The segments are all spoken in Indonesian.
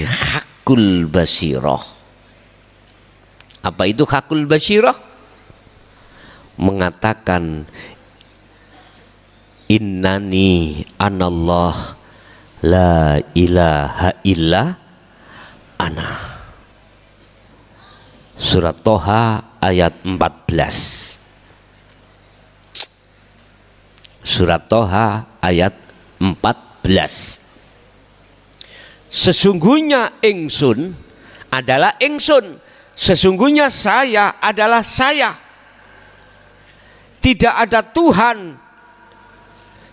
hakul basirah. Apa itu hakul basirah? Mengatakan innani anallah la ilaha illa ana. Surat Toha ayat 14. Surat Toha ayat 14. Sesungguhnya ingsun adalah ingsun, sesungguhnya saya adalah saya. Tidak ada Tuhan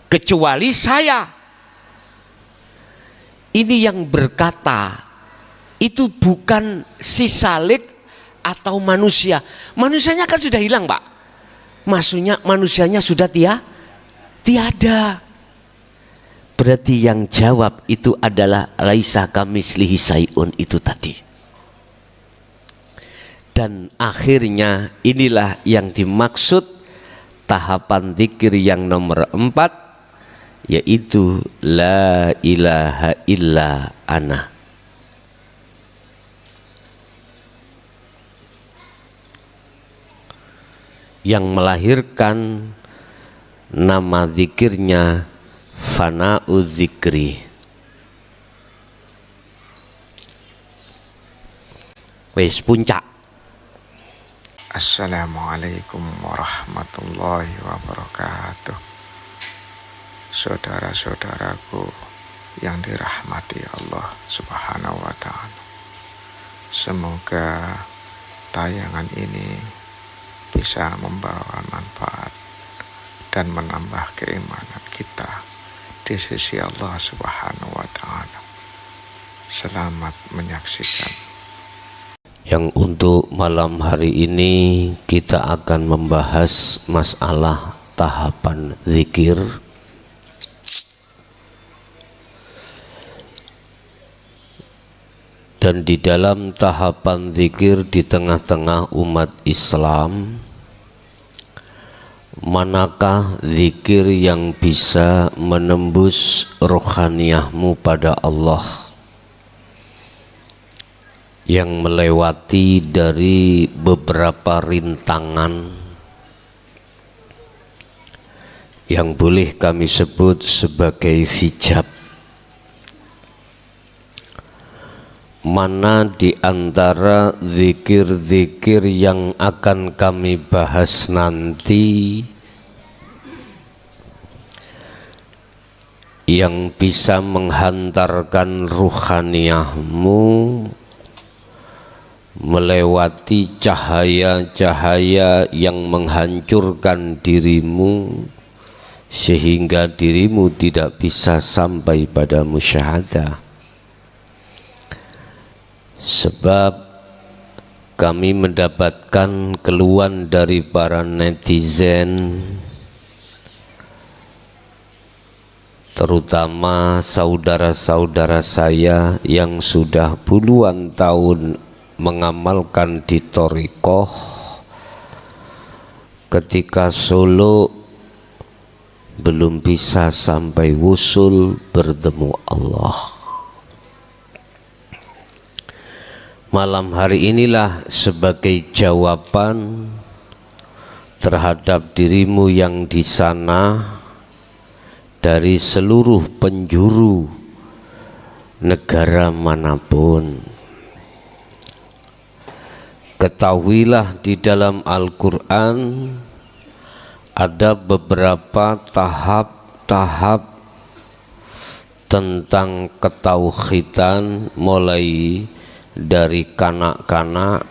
kecuali saya. Ini yang berkata itu bukan si Salih atau manusia. Manusianya kan sudah hilang, Pak. Maksudnya manusianya sudah tiada. Berarti yang jawab itu adalah laisa kamitslihi syai'un itu tadi. Dan akhirnya inilah yang dimaksud tahapan zikir yang nomor 4, yaitu la ilaha illa ana. Yang melahirkan nama zikirnya fana'u zikri. Wes puncak. Assalamualaikum warahmatullahi wabarakatuh. Saudara-saudaraku yang dirahmati Allah Subhanahu wa ta'ala, semoga tayangan ini bisa membawa manfaat dan menambah keimanan kita di sisi Allah Subhanahu wa ta'ala. Selamat menyaksikan. Yang untuk malam hari ini kita akan membahas masalah tahapan zikir. Dan di dalam tahapan zikir di tengah-tengah umat Islam, manakah zikir yang bisa menembus rohaniyahmu pada Allah, yang melewati dari beberapa rintangan yang boleh kami sebut sebagai hijab? Mana di antara zikir-zikir yang akan kami bahas nanti yang bisa menghantarkan ruhaniyahmu melewati cahaya-cahaya yang menghancurkan dirimu sehingga dirimu tidak bisa sampai pada musyahadah? Sebab kami mendapatkan keluhan dari para netizen, terutama saudara-saudara saya yang sudah puluhan tahun mengamalkan di thariqah, ketika Solo belum bisa sampai wusul bertemu Allah. Malam hari inilah sebagai jawaban terhadap dirimu yang di sana, dari seluruh penjuru negara manapun. Ketahuilah di dalam Al-Quran ada beberapa tahap-tahap tentang ketauhidan, mulai dari kanak-kanak,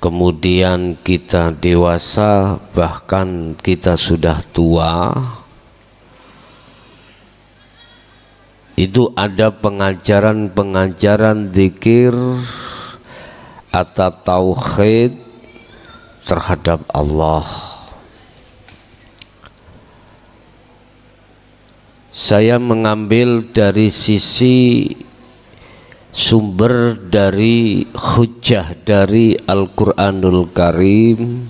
kemudian kita dewasa, bahkan kita sudah tua. Itu ada pengajaran-pengajaran zikir atau tauhid terhadap Allah. Saya mengambil dari sisi sumber dari hujjah dari Al-Quranul Karim,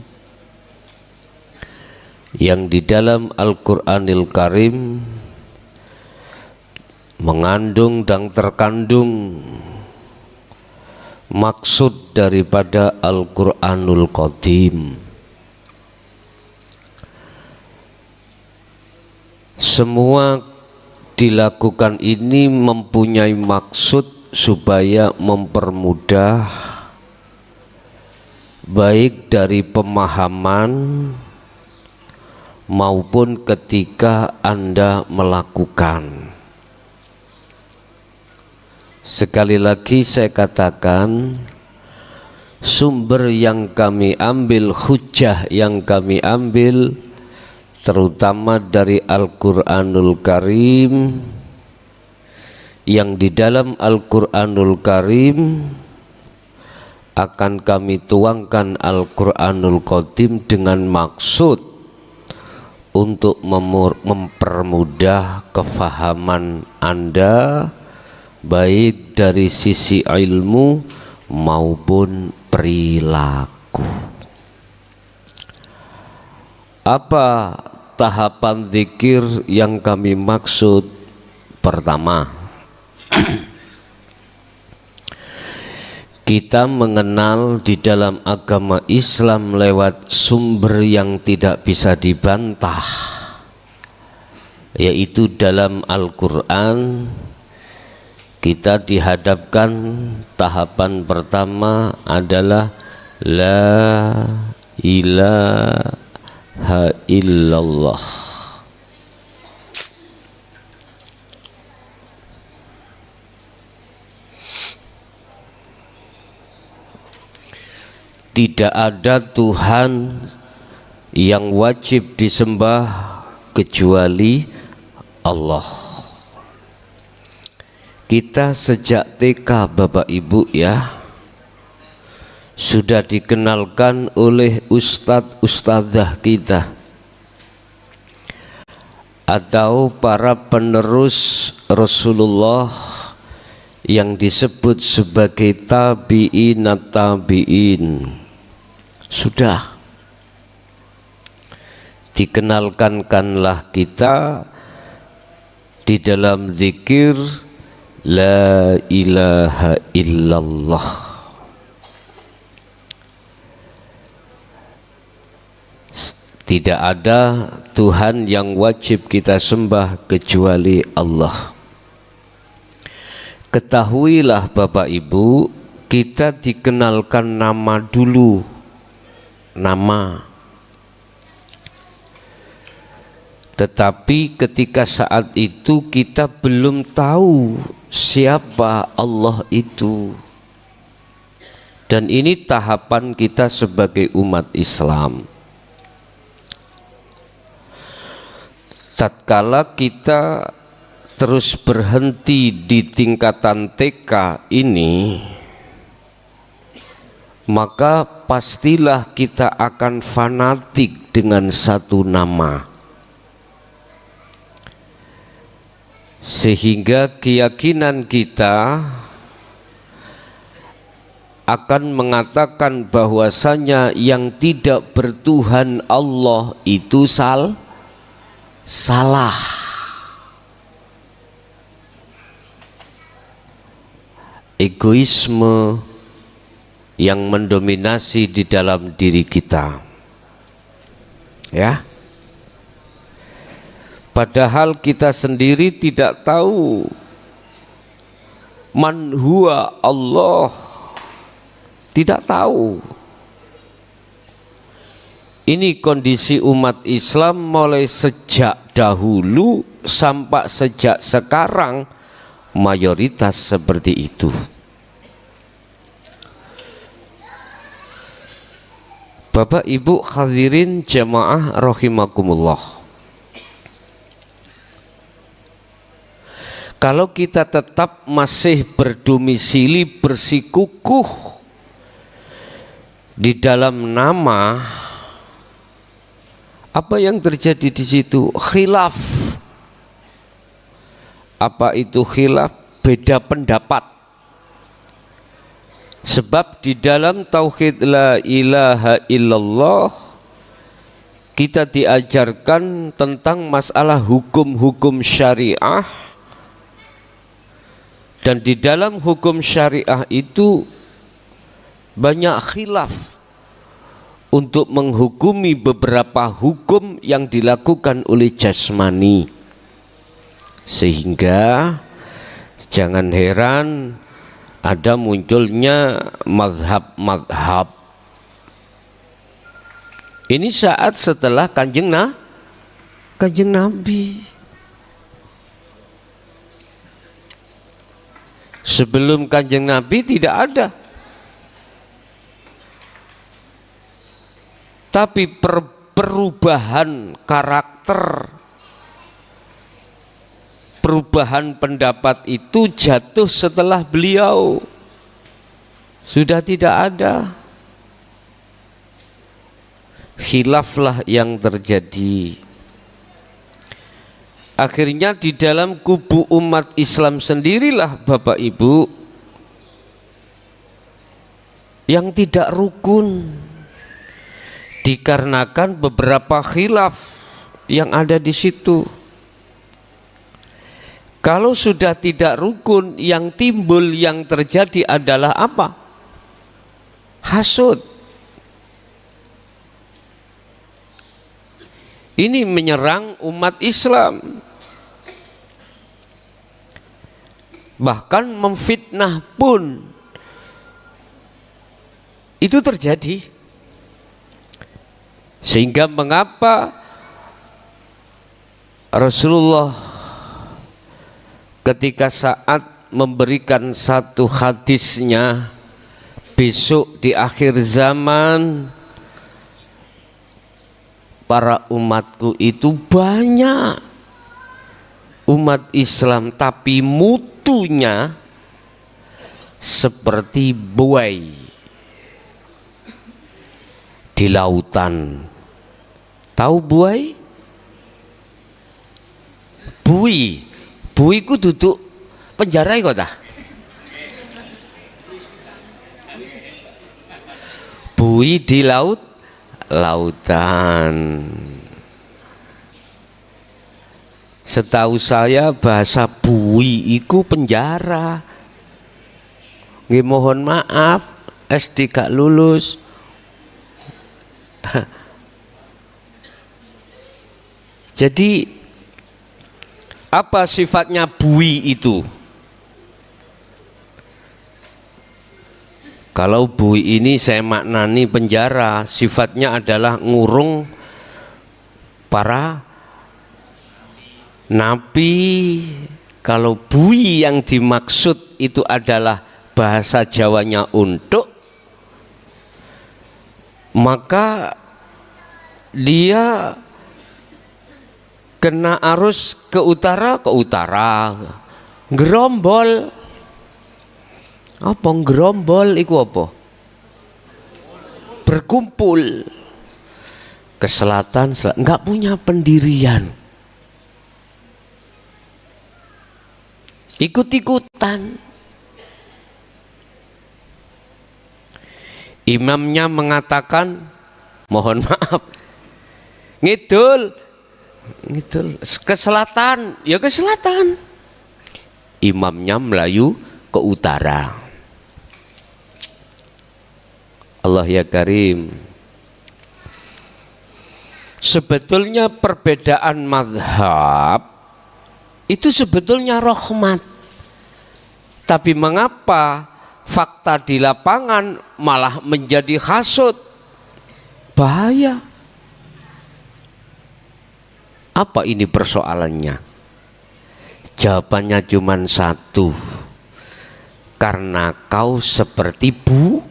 yang di dalam Al-Quranul Karim mengandung dan terkandung maksud daripada Al-Qur'anul Qadim. Semua dilakukan ini mempunyai maksud supaya mempermudah baik dari pemahaman maupun ketika Anda melakukan. Sekali lagi saya katakan, sumber yang kami ambil, hujjah yang kami ambil, terutama dari Al-Qur'anul Karim, yang di dalam Al-Qur'anul Karim akan kami tuangkan Al-Qur'anul Qadim dengan maksud untuk mempermudah kefahaman Anda baik dari sisi ilmu maupun perilaku. Apa tahapan zikir yang kami maksud? Pertama, kita mengenal di dalam agama Islam lewat sumber yang tidak bisa dibantah, yaitu dalam Al-Quran. Kita dihadapkan tahapan pertama adalah La ilaha illallah. Tidak ada Tuhan yang wajib disembah kecuali Allah. Kita sejak TK Bapak Ibu ya sudah dikenalkan oleh ustadz-ustadzah kita atau para penerus Rasulullah yang disebut sebagai tabi'in tabi'in. Sudah dikenalkanlah kita di dalam zikir La ilaha illallah. Tidak ada Tuhan yang wajib kita sembah kecuali Allah. Ketahuilah Bapak Ibu, kita dikenalkan nama dulu. Nama. Tetapi ketika saat itu kita belum tahu siapa Allah itu. Dan ini tahapan kita sebagai umat Islam. Tatkala kita terus berhenti di tingkatan TK ini, maka pastilah kita akan fanatik dengan satu nama. Sehingga keyakinan kita akan mengatakan bahwasanya yang tidak bertuhan Allah itu salah. Egoisme yang mendominasi di dalam diri kita. Ya. Padahal kita sendiri tidak tahu man huwa Allah, tidak tahu. Ini kondisi umat Islam mulai sejak dahulu sampai sejak sekarang mayoritas seperti itu. Bapak Ibu hadirin jamaah rahimakumullah. Kalau kita tetap masih berdomisili bersikukuh di dalam nama, apa yang terjadi di situ? Khilaf. Apa itu khilaf? Beda pendapat. Sebab di dalam tauhid la ilaha illallah kita diajarkan tentang masalah hukum-hukum syariah Dan di dalam hukum syariah itu banyak khilaf untuk menghukumi beberapa hukum yang dilakukan oleh jasmani. Sehingga jangan heran ada munculnya mazhab-mazhab. Ini saat setelah Kanjeng Nabi. Sebelum Kanjeng Nabi tidak ada. Tapi perubahan karakter, perubahan pendapat itu jatuh setelah beliau sudah tidak ada. Khilaflah yang terjadi. Akhirnya di dalam kubu umat Islam sendirilah Bapak Ibu yang tidak rukun, dikarenakan beberapa khilaf yang ada di situ. Kalau sudah tidak rukun, yang timbul, yang terjadi adalah apa? Hasud. Ini menyerang umat Islam. Bahkan memfitnah pun itu terjadi. Sehingga mengapa Rasulullah ketika saat memberikan satu hadisnya, besok di akhir zaman para umatku itu banyak umat Islam tapi mutunya seperti buai di lautan. Tahu buai? Bui ku duduk penjara kok dah. Bui di lautan. Setahu saya bahasa bui iku penjara. Nggih mohon maaf, SD gak lulus. Jadi apa sifatnya bui itu? Kalau bui ini saya maknani penjara, sifatnya adalah ngurung para napi. Kalau bui yang dimaksud itu adalah bahasa Jawanya untuk, maka dia kena arus ke utara, gerombol. Apa gerombol iku apa? Berkumpul. Ke selatan, enggak punya pendirian. Ikut-ikutan. Imamnya mengatakan, mohon maaf, ngidul ke selatan, ya ke selatan. Imamnya Melayu ke utara. Allah ya Karim. Sebetulnya perbedaan mazhab itu sebetulnya rahmat. Tapi mengapa fakta di lapangan malah menjadi hasud? Bahaya. Apa ini persoalannya? Jawabannya cuma satu. Karena kau seperti bui.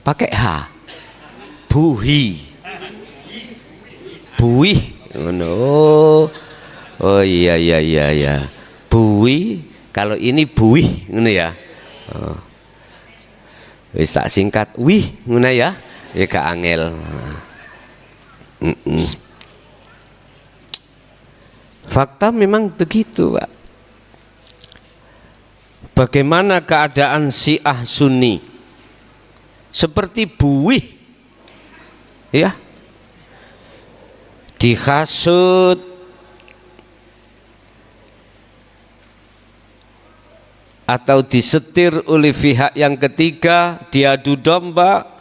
Pakai H. Buhi. Bui. Oh iya. Bui. Kalau ini bui, ngono ya. Oh. Wis tak singkat, wih, ngono ya. Ya gak angel. Fakta memang begitu, Pak. Bagaimana keadaan Syiah Sunni? Seperti buih, ya, dihasut, atau disetir oleh pihak yang ketiga, diadu domba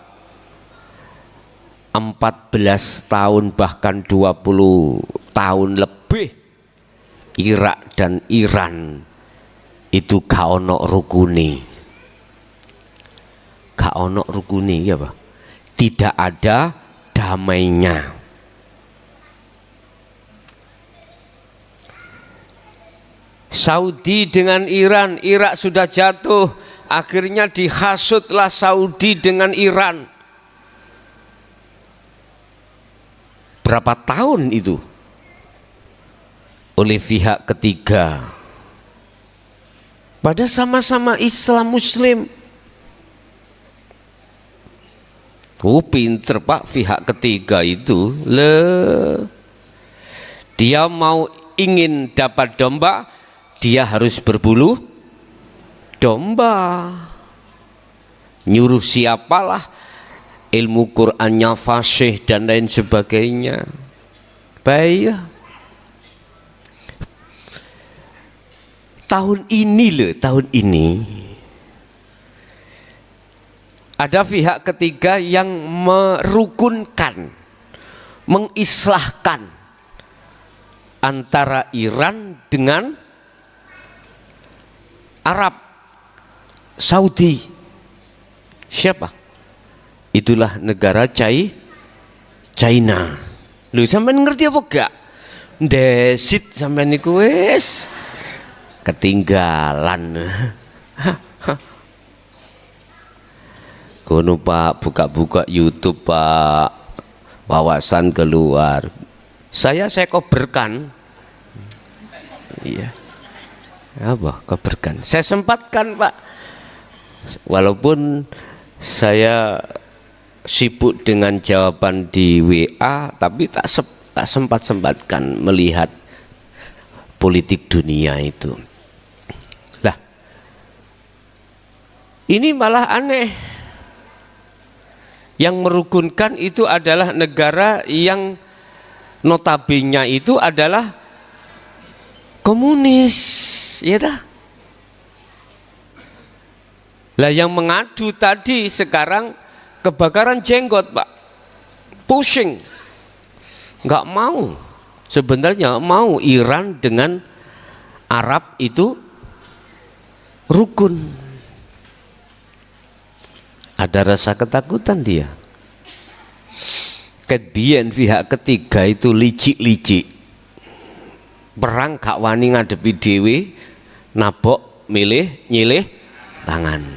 14 tahun bahkan 20 tahun lebih, Irak dan Iran itu gak ono rukuni. Gak ono rukuni ya Pak. Tidak ada damainya. Saudi dengan Iran, Irak sudah jatuh, akhirnya dihasutlah Saudi dengan Iran. Berapa tahun itu? Oleh pihak ketiga. Pada sama-sama Islam Muslim. Oh pinter Pak pihak ketiga itu. Dia mau ingin dapat domba, dia harus berbulu domba. Nyuruh siapalah, ilmu Qur'annya fasih dan lain sebagainya. Baik. Tahun ini ada pihak ketiga yang merukunkan, mengislahkan antara Iran dengan Arab Saudi. Siapa? Itulah negara China. Lu sampean ngerti apa gak? Desit sampean niku wis ketinggalan. Kono Pak, buka-buka YouTube Pak, wawasan keluar. Saya koberkan. Iya. Apa koberkan? Saya sempatkan Pak. Walaupun saya sibuk dengan jawaban di WA, tapi tak sempat-sempatkan melihat politik dunia itu. Lah, ini malah aneh. Yang merukunkan itu adalah negara yang notabene itu adalah komunis, ya dah. Lah yang mengadu tadi sekarang kebakaran jenggot Pak, pusing, nggak mau. Sebenarnya mau Iran dengan Arab itu rukun. Ada rasa ketakutan dia. Kedien pihak ketiga itu licik-licik. Perang gak wani ngadepi dhewe, nabok milih nyilih tangan.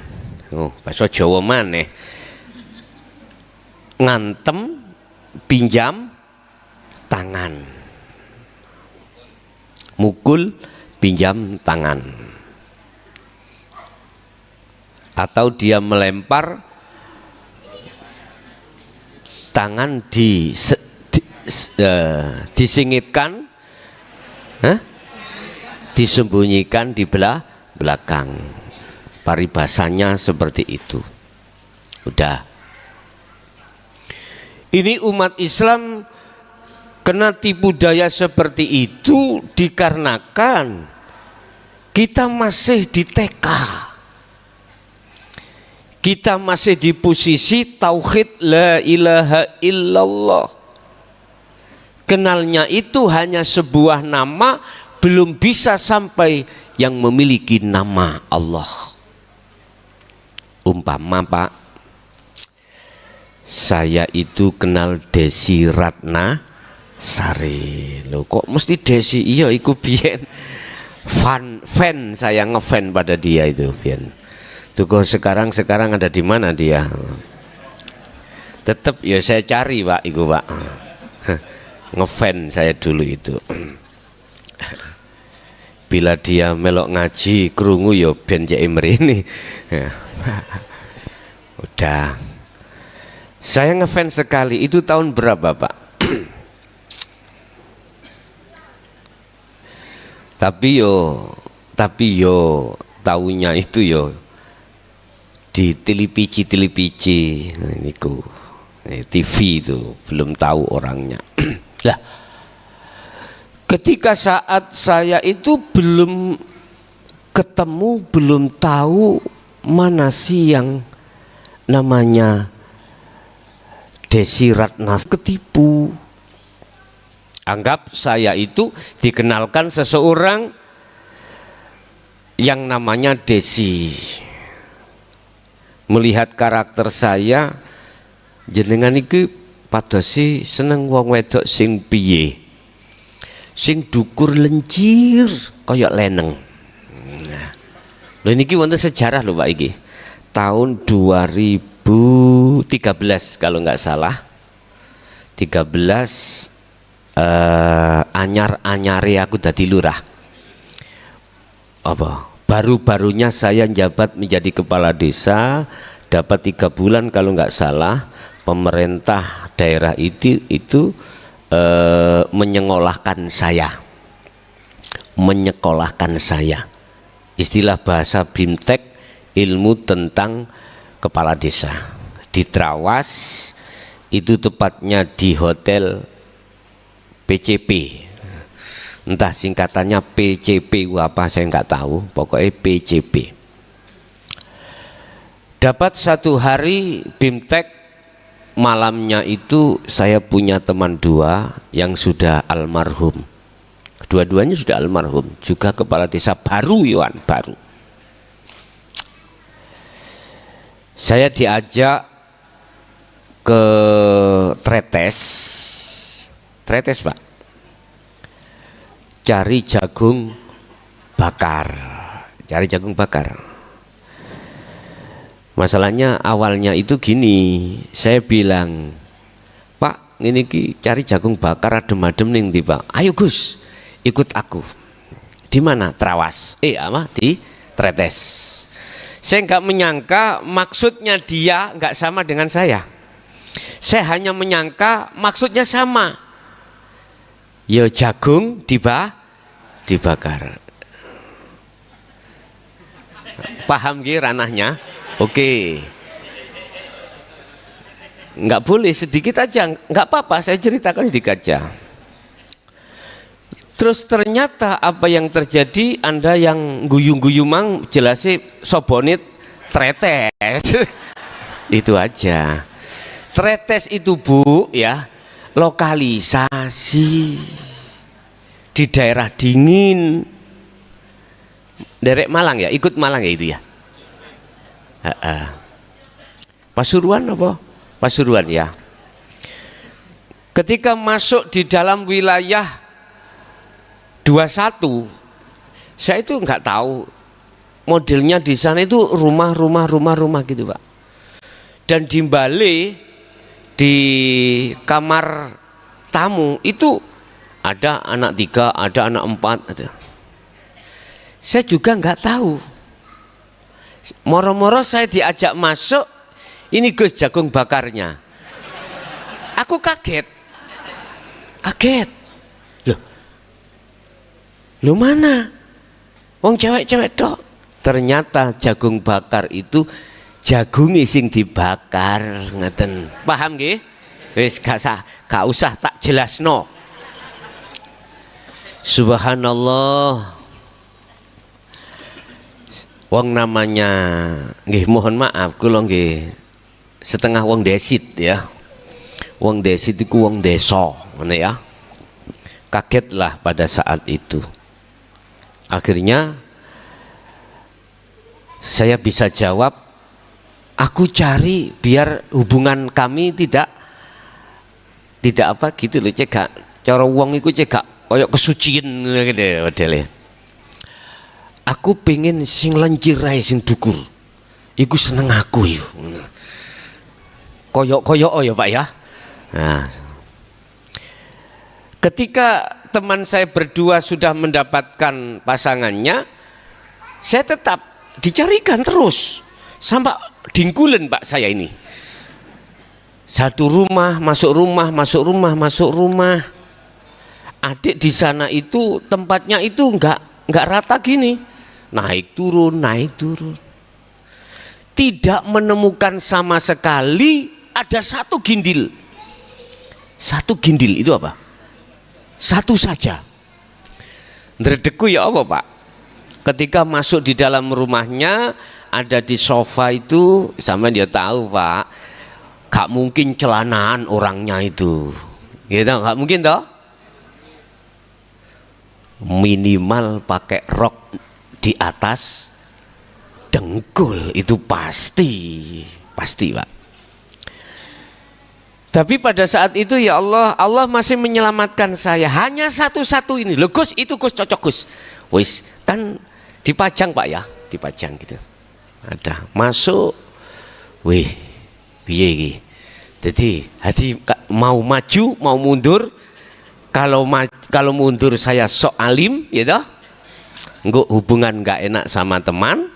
Oh, bahasa Jawa maneh. Ngantem pinjam tangan. Mukul pinjam tangan. Atau dia melempar tangan disingitkan, disembunyikan di belakang. Paribasanya seperti itu. Udah. Ini umat Islam kena tipu daya seperti itu dikarenakan kita masih di TK. Kita masih di posisi tauhid la ilaha illallah. Kenalnya itu hanya sebuah nama, belum bisa sampai yang memiliki nama Allah. Umpama Pak, saya itu kenal Desi Ratna Sari. Loh kok mesti Desi? Iya iku biyen fan saya ngefan pada dia itu biyen. Tuh sekarang ada di mana dia? Tetap ya saya cari Pak, iku Pak. Ngefan saya dulu itu. Bila dia melok ngaji krungu ya ben cek mrene. Udah. Saya ngefan sekali. Itu tahun berapa Pak? Tapi yo tahunya itu yo di televisi niku TV itu belum tahu orangnya. Lah ketika saat saya itu belum ketemu belum tahu mana sih yang namanya Desi Ratnas, ketipu. Anggap saya itu dikenalkan seseorang yang namanya Desi. Melihat karakter saya, jenengan iki padosi seneng wong wedok sing piye, sing dukur lencir kaya leneng. Nah, lho niki wonten sejarah lho Pak iki. Tahun 2013 kalau nggak salah. 13 anyar-anyare aku dadi lurah. Apa? Baru-barunya saya menjabat menjadi kepala desa, dapat 3 bulan kalau nggak salah. Pemerintah daerah itu menyekolahkan saya. Istilah bahasa BIMTEK, ilmu tentang kepala desa. Di Trawas, itu tepatnya di hotel PCP. Entah singkatannya PCP apa saya nggak tahu, pokoknya PCP. Dapat 1 hari BIMTEK, malamnya itu saya punya teman 2 yang sudah almarhum. Dua-duanya sudah almarhum, juga kepala desa baru, Yohan, baru. Saya diajak ke Tretes Pak, cari jagung bakar. Masalahnya awalnya itu gini, saya bilang, Pak, ini cari jagung bakar adem-adem nih di Pak. Ayo Gus, ikut aku. Di mana? Trawas. Di Tretes. Saya nggak menyangka maksudnya dia nggak sama dengan saya. Saya hanya menyangka maksudnya sama. Ya jagung dibakar. Paham gak ranahnya? Oke. Nggak boleh, sedikit aja, nggak apa-apa, saya ceritakan sedikit aja. Terus ternyata apa yang terjadi, Anda yang guyu-guyu mang jelasnya sobonit Tretes. Itu aja. Tretes itu Bu ya, lokalisasi di daerah dingin. Derek Malang ya, ikut Malang ya itu ya. Pasuruan apa? Pasuruan ya. Ketika masuk di dalam wilayah 21, saya itu nggak tahu modelnya di sana itu rumah gitu Pak. Dan di Bali, di kamar tamu itu ada anak 3, ada anak 4 ada. Saya juga nggak tahu. Moro-moro saya diajak masuk, ini Gus jagung bakarnya. Aku kaget. Loh mana? Wong cewek-cewek dok. Ternyata jagung bakar itu jagung sing dibakar, ngeten. Paham nggih? Wis gak usah tak jelasno. Subhanallah. Wong namanya nggih, mohon maaf kula nggih setengah wong desit ya. Wong desit iku wong desa, ngene ya. Kagetlah pada saat itu. Akhirnya saya bisa jawab, aku cari biar hubungan kami tidak apa gitu loh, cegak cara wong iku cegak koyok kesucian gitu modele. Aku pengen sing lencir ae sing dukur. Iku seneng aku yo. Koyok-koyok ya Pak ya. Nah, ketika teman saya berdua sudah mendapatkan pasangannya, saya tetap dicarikan terus sampai dingkulen Pak saya ini. Satu rumah, masuk rumah. Adik di sana itu tempatnya itu enggak rata gini. Naik turun. Tidak menemukan sama sekali ada satu gindil. Satu gindil itu apa? Satu saja. Ndredegku ya apa Pak? ketika masuk di dalam rumahnya, ada di sofa itu, sama dia tahu Pak, gak mungkin celanaan orangnya itu, gitu, gak mungkin toh. Minimal pakai rok di atas dengkul, itu pasti Pak. Tapi pada saat itu ya Allah masih menyelamatkan saya. Hanya satu-satu ini. Loh Gus, itu Gus, cocok Gus. Wis, kan dipajang Pak ya, dipajang gitu. Ada masuk, wih, piye iki. Jadi hati mau maju, mau mundur. Kalau mundur saya sok alim, ya toh. Engko hubungan nggak enak sama teman.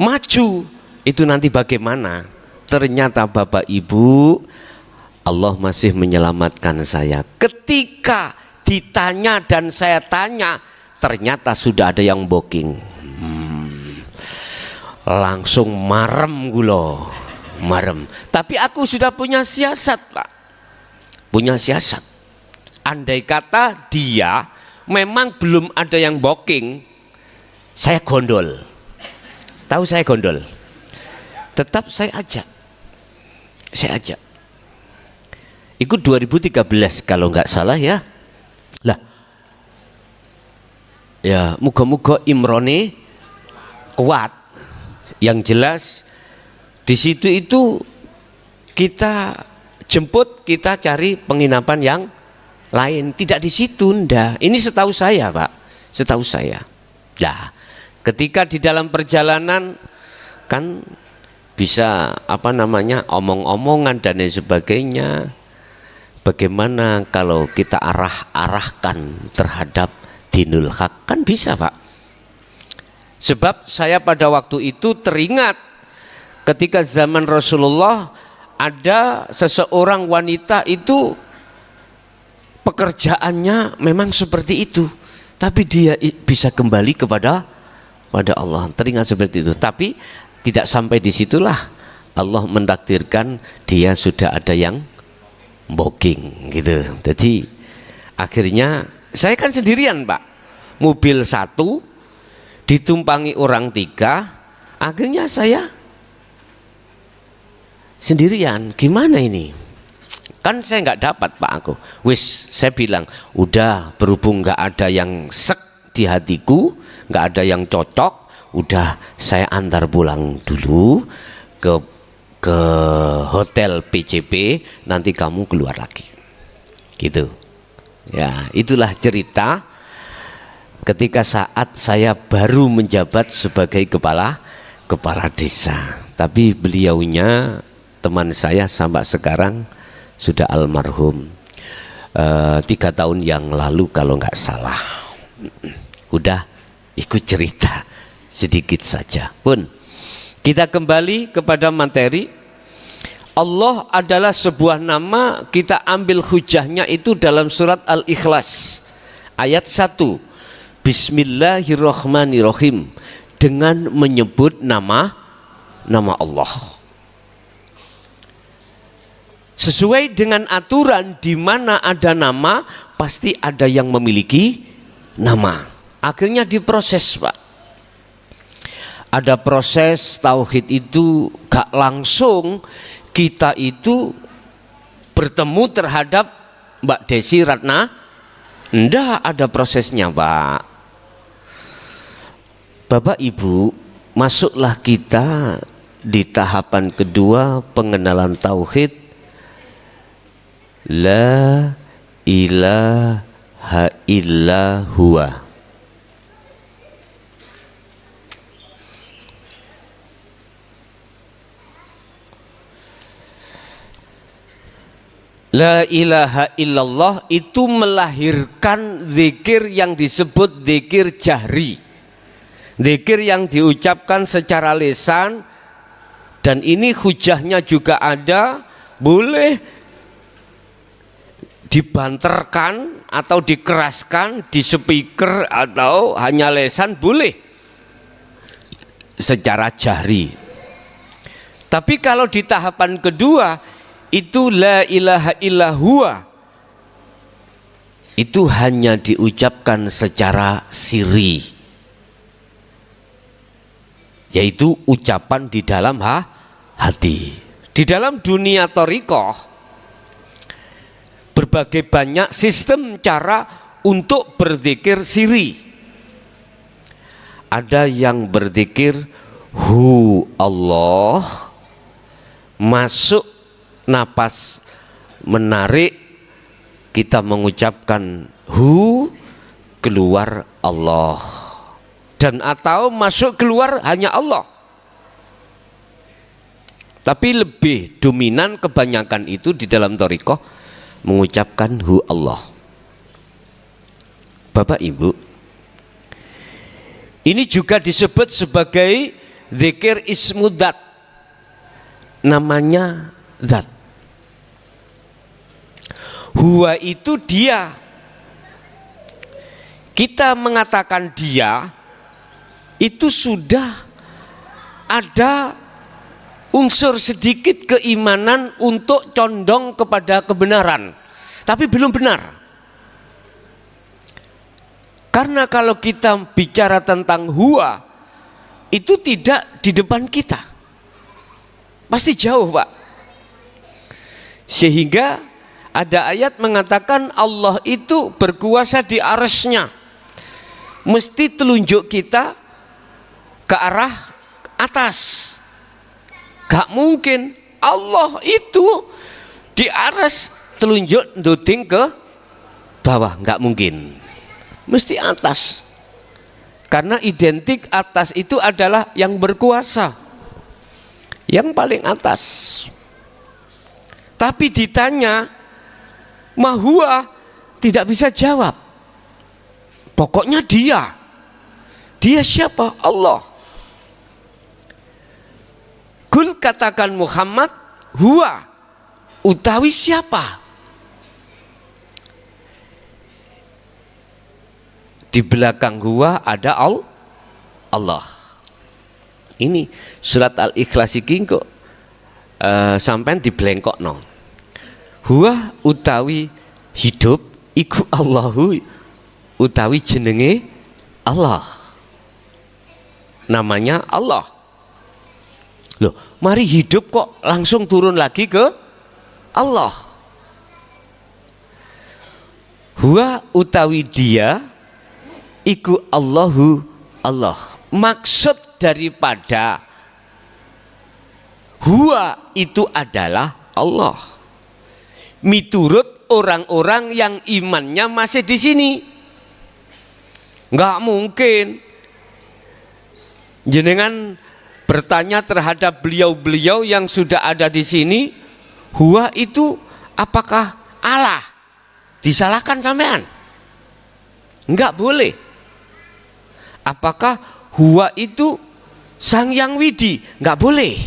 Maju itu nanti bagaimana? Ternyata Bapak Ibu, Allah masih menyelamatkan saya. Ketika ditanya dan saya tanya, ternyata sudah ada yang booking. Langsung marem gulo, marem. Tapi aku sudah punya siasat Pak, punya siasat. Andai kata dia memang belum ada yang booking, saya gondol. Tahu saya gondol? Tetap saya ajak. Ikut 2013 kalau nggak salah ya. Lah, ya muga-muga imrone kuat. Yang jelas di situ itu kita jemput, kita cari penginapan yang lain, tidak di situ ndak. Ini setahu saya Pak, setahu saya. Nah, ketika di dalam perjalanan kan bisa omong-omongan dan lain sebagainya. Bagaimana kalau kita arahkan terhadap dinul haq, kan bisa Pak. Sebab saya pada waktu itu teringat ketika zaman Rasulullah ada seseorang wanita itu pekerjaannya memang seperti itu, tapi dia bisa kembali kepada Allah. Teringat seperti itu, tapi tidak sampai disitulah Allah mentakdirkan dia sudah ada yang booking gitu. Jadi akhirnya saya kan sendirian Pak, mobil satu ditumpangi orang 3, akhirnya saya sendirian. Gimana ini? Kan saya nggak dapat Pak aku. Wis, saya bilang udah, berhubung nggak ada yang sek di hatiku, nggak ada yang cocok, udah saya antar pulang dulu ke hotel PCP, nanti kamu keluar lagi gitu ya. Itulah cerita ketika saat saya baru menjabat sebagai kepala desa. Tapi beliaunya teman saya sampai sekarang sudah almarhum 3 tahun yang lalu kalau nggak salah. Udah ikut cerita sedikit saja pun. Kita kembali kepada materi. Allah adalah sebuah nama, kita ambil hujahnya itu dalam surat Al-Ikhlas ayat 1. Bismillahirrahmanirrahim, dengan menyebut nama Allah. Sesuai dengan aturan, di mana ada nama pasti ada yang memiliki nama. Akhirnya diproses Pak. Ada proses tauhid itu gak langsung kita itu bertemu terhadap Mbak Desi Ratna. Ndak, ada prosesnya Pak. Bapak Ibu, masuklah kita di tahapan kedua pengenalan tauhid. La ilaha illa huwa. La ilaha illallah itu melahirkan zikir yang disebut zikir jahri, zikir yang diucapkan secara lisan. Dan ini hujahnya juga ada, boleh dibanterkan atau dikeraskan di speaker atau hanya lisan, boleh secara jahri. Tapi kalau di tahapan kedua itu la ilaha illa huwa, itu hanya diucapkan secara sirri. yaitu ucapan di dalam hati. Di dalam dunia thariqah berbagai banyak sistem cara untuk berzikir siri. Ada yang berzikir hu Allah, masuk napas menarik kita mengucapkan hu, keluar Allah, dan atau masuk keluar hanya Allah. Tapi lebih dominan kebanyakan itu di dalam thariqah mengucapkan hu Allah. Bapak Ibu, ini juga disebut sebagai zikir ismu dzat, namanya zat. Huwa itu dia. Kita mengatakan dia itu sudah ada unsur sedikit keimanan untuk condong kepada kebenaran, tapi belum benar. Karena kalau kita bicara tentang huwa, itu tidak di depan kita, pasti jauh Pak. Sehingga ada ayat mengatakan Allah itu berkuasa di arsy-Nya. Mesti telunjuk kita ke arah atas. Gak mungkin Allah itu di aras telunjuk nduding ke bawah, gak mungkin. Mesti atas. Karena identik atas itu adalah yang berkuasa, yang paling atas. Tapi ditanya mahuwa, tidak bisa jawab. Pokoknya dia. Dia siapa? Allah. Kul, katakan Muhammad, huwa, utawi siapa? Di belakang huwa ada Allah. Ini surat Al-Ikhlas iki kok sampean diblengkokno. Huwa utawi hidup iku Allahu, utawi jenenge Allah. Namanya Allah. Loh, mari hidup kok langsung turun lagi ke Allah. Huwa utawi dia iku Allahu Allah. Maksud daripada huwa itu adalah Allah. Miturut orang-orang yang imannya masih di sini. Enggak mungkin jenengan bertanya terhadap beliau-beliau yang sudah ada di sini, huwa itu apakah Allah? Disalahkan sampean? Enggak boleh. Apakah huwa itu Sang Yang Widi? Enggak boleh.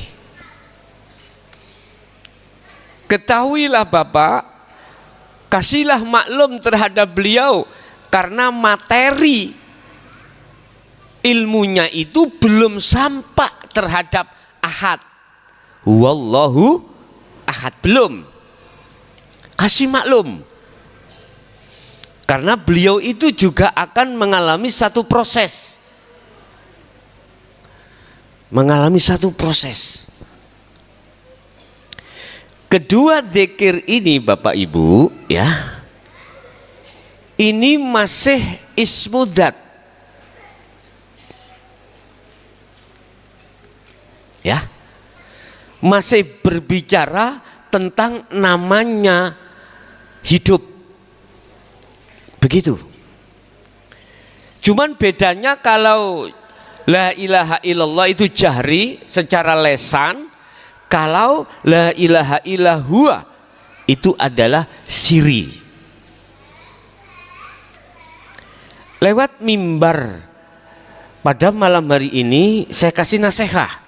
Ketahuilah Bapak, kasihlah maklum terhadap beliau, karena materi ilmunya itu belum sampai terhadap ahad. Wallahu ahad, belum. Kasih maklum. Karena beliau itu juga akan mengalami satu proses. Mengalami satu proses. Kedua zikir ini Bapak Ibu ya, ini masih ismu dzat. Ya, masih berbicara tentang namanya hidup, begitu. Cuman bedanya kalau la ilaha illallah itu jahri secara lesan, kalau la ilaha illahua itu adalah siri. Lewat mimbar pada malam hari ini saya kasih nasihat.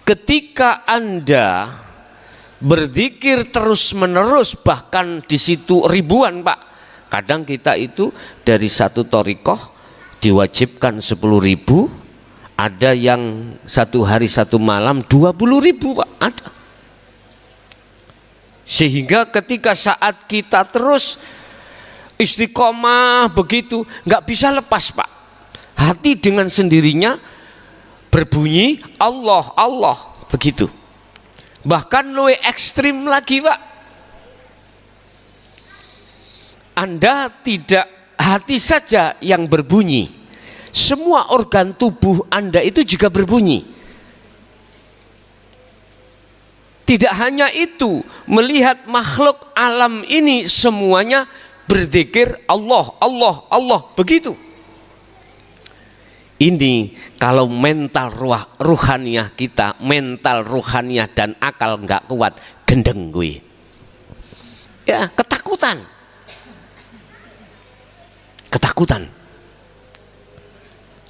Ketika Anda berzikir terus menerus, bahkan di situ ribuan Pak. Kadang kita itu dari satu thariqah diwajibkan 10.000, ada yang satu hari satu malam 20.000 Pak, ada. Sehingga ketika saat kita terus istiqomah begitu, nggak bisa lepas Pak. Hati dengan sendirinya berbunyi Allah, Allah, begitu. Bahkan lebih ekstrim lagi, Pak. Anda tidak hati saja yang berbunyi, semua organ tubuh Anda itu juga berbunyi. Tidak hanya itu, melihat makhluk alam ini semuanya berzikir Allah, Allah, Allah, begitu. Ini kalau mental ruhaniah kita, mental ruhaniah dan akal nggak kuat, gendeng gue. Ya, ketakutan. Ketakutan.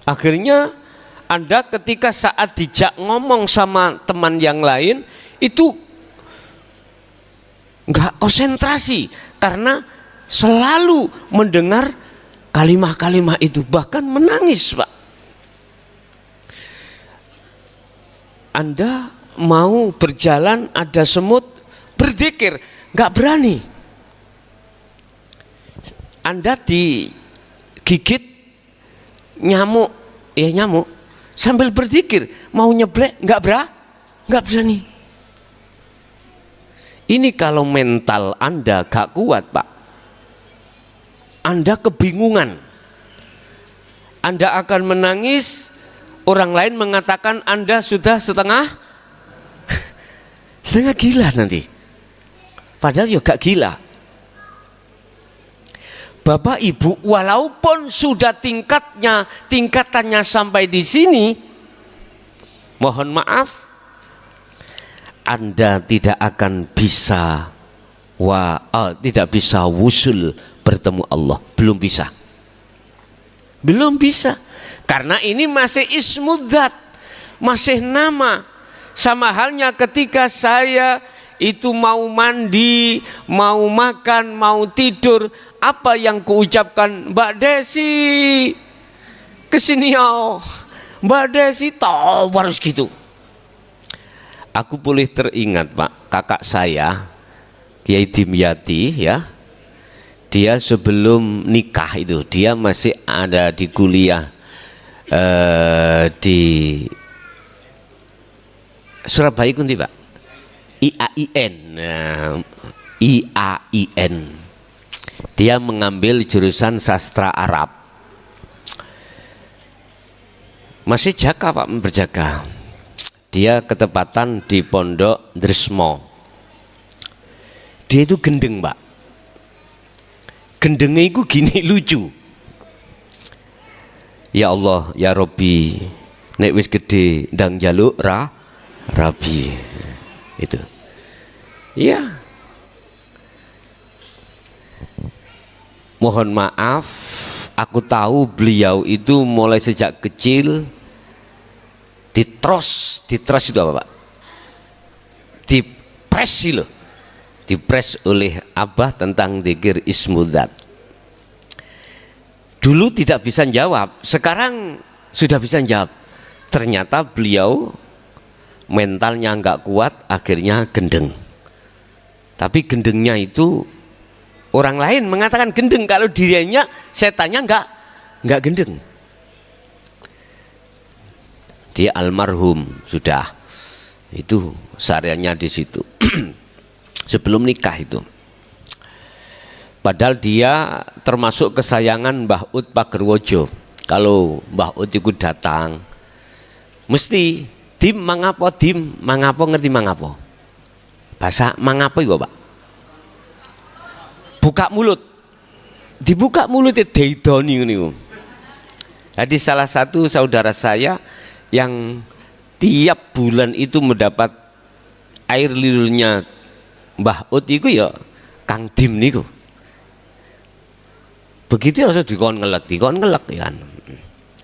Akhirnya Anda ketika saat dijak ngomong sama teman yang lain itu nggak konsentrasi karena selalu mendengar kalimat-kalimat itu, bahkan menangis, Pak. Anda mau berjalan ada semut, berzikir, nggak berani. Anda digigit nyamuk, ya nyamuk, sambil berzikir, mau nyeblek, nggak berani. Ini kalau mental Anda gak kuat, Pak, Anda kebingungan. Anda akan menangis. Orang lain mengatakan Anda sudah setengah gila nanti. Padahal ya gak gila. Bapak Ibu, walaupun sudah tingkatannya sampai di sini, mohon maaf, Anda tidak akan bisa tidak bisa wusul bertemu Allah. Belum bisa. Karena ini masih ismudzat, masih nama. Sama halnya ketika saya itu mau mandi, mau makan, mau tidur, apa yang kuucapkan? Mbak Desi, kesini ya. Mbak Desi, toh harus gitu. Aku boleh teringat, Pak, kakak saya, Kiai Dimyati, ya. Dia sebelum nikah itu, dia masih ada di kuliah di Surabaya kunti, Pak, IAIN. IAIN. Dia mengambil jurusan sastra Arab. Masih jaga, Pak, berjaga. Dia ketepatan di Pondok Dresmo. Dia itu gendeng, Pak. Gendengnya itu gini, lucu. Ya Allah, ya Robbi, nek wis gede ndang njaluk rabi. Itu. Ya. Mohon maaf, aku tahu beliau itu mulai sejak kecil ditros itu apa, Pak? Dipres oleh Abah tentang zikir ismudzat. Dulu tidak bisa jawab, sekarang sudah bisa jawab. Ternyata beliau mentalnya nggak kuat, akhirnya gendeng. Tapi gendengnya itu orang lain mengatakan gendeng, kalau dirinya setannya nggak gendeng. Dia almarhum sudah, itu sehariannya di situ. Sebelum nikah itu. Padahal dia termasuk kesayangan Mbah Ut Pagerwojo. Kalau Mbah Ut itu datang, mesti dim mangapo, ngerti mangapo? Bahasa mangapo itu, Pak? Buka mulut. Dibuka mulutnya deidoni niku. Jadi salah satu saudara saya yang tiap bulan itu mendapat air liurnya Mbah Ut itu ya Kang Dim niku. Begitu langsung dikon ngelek ya kan.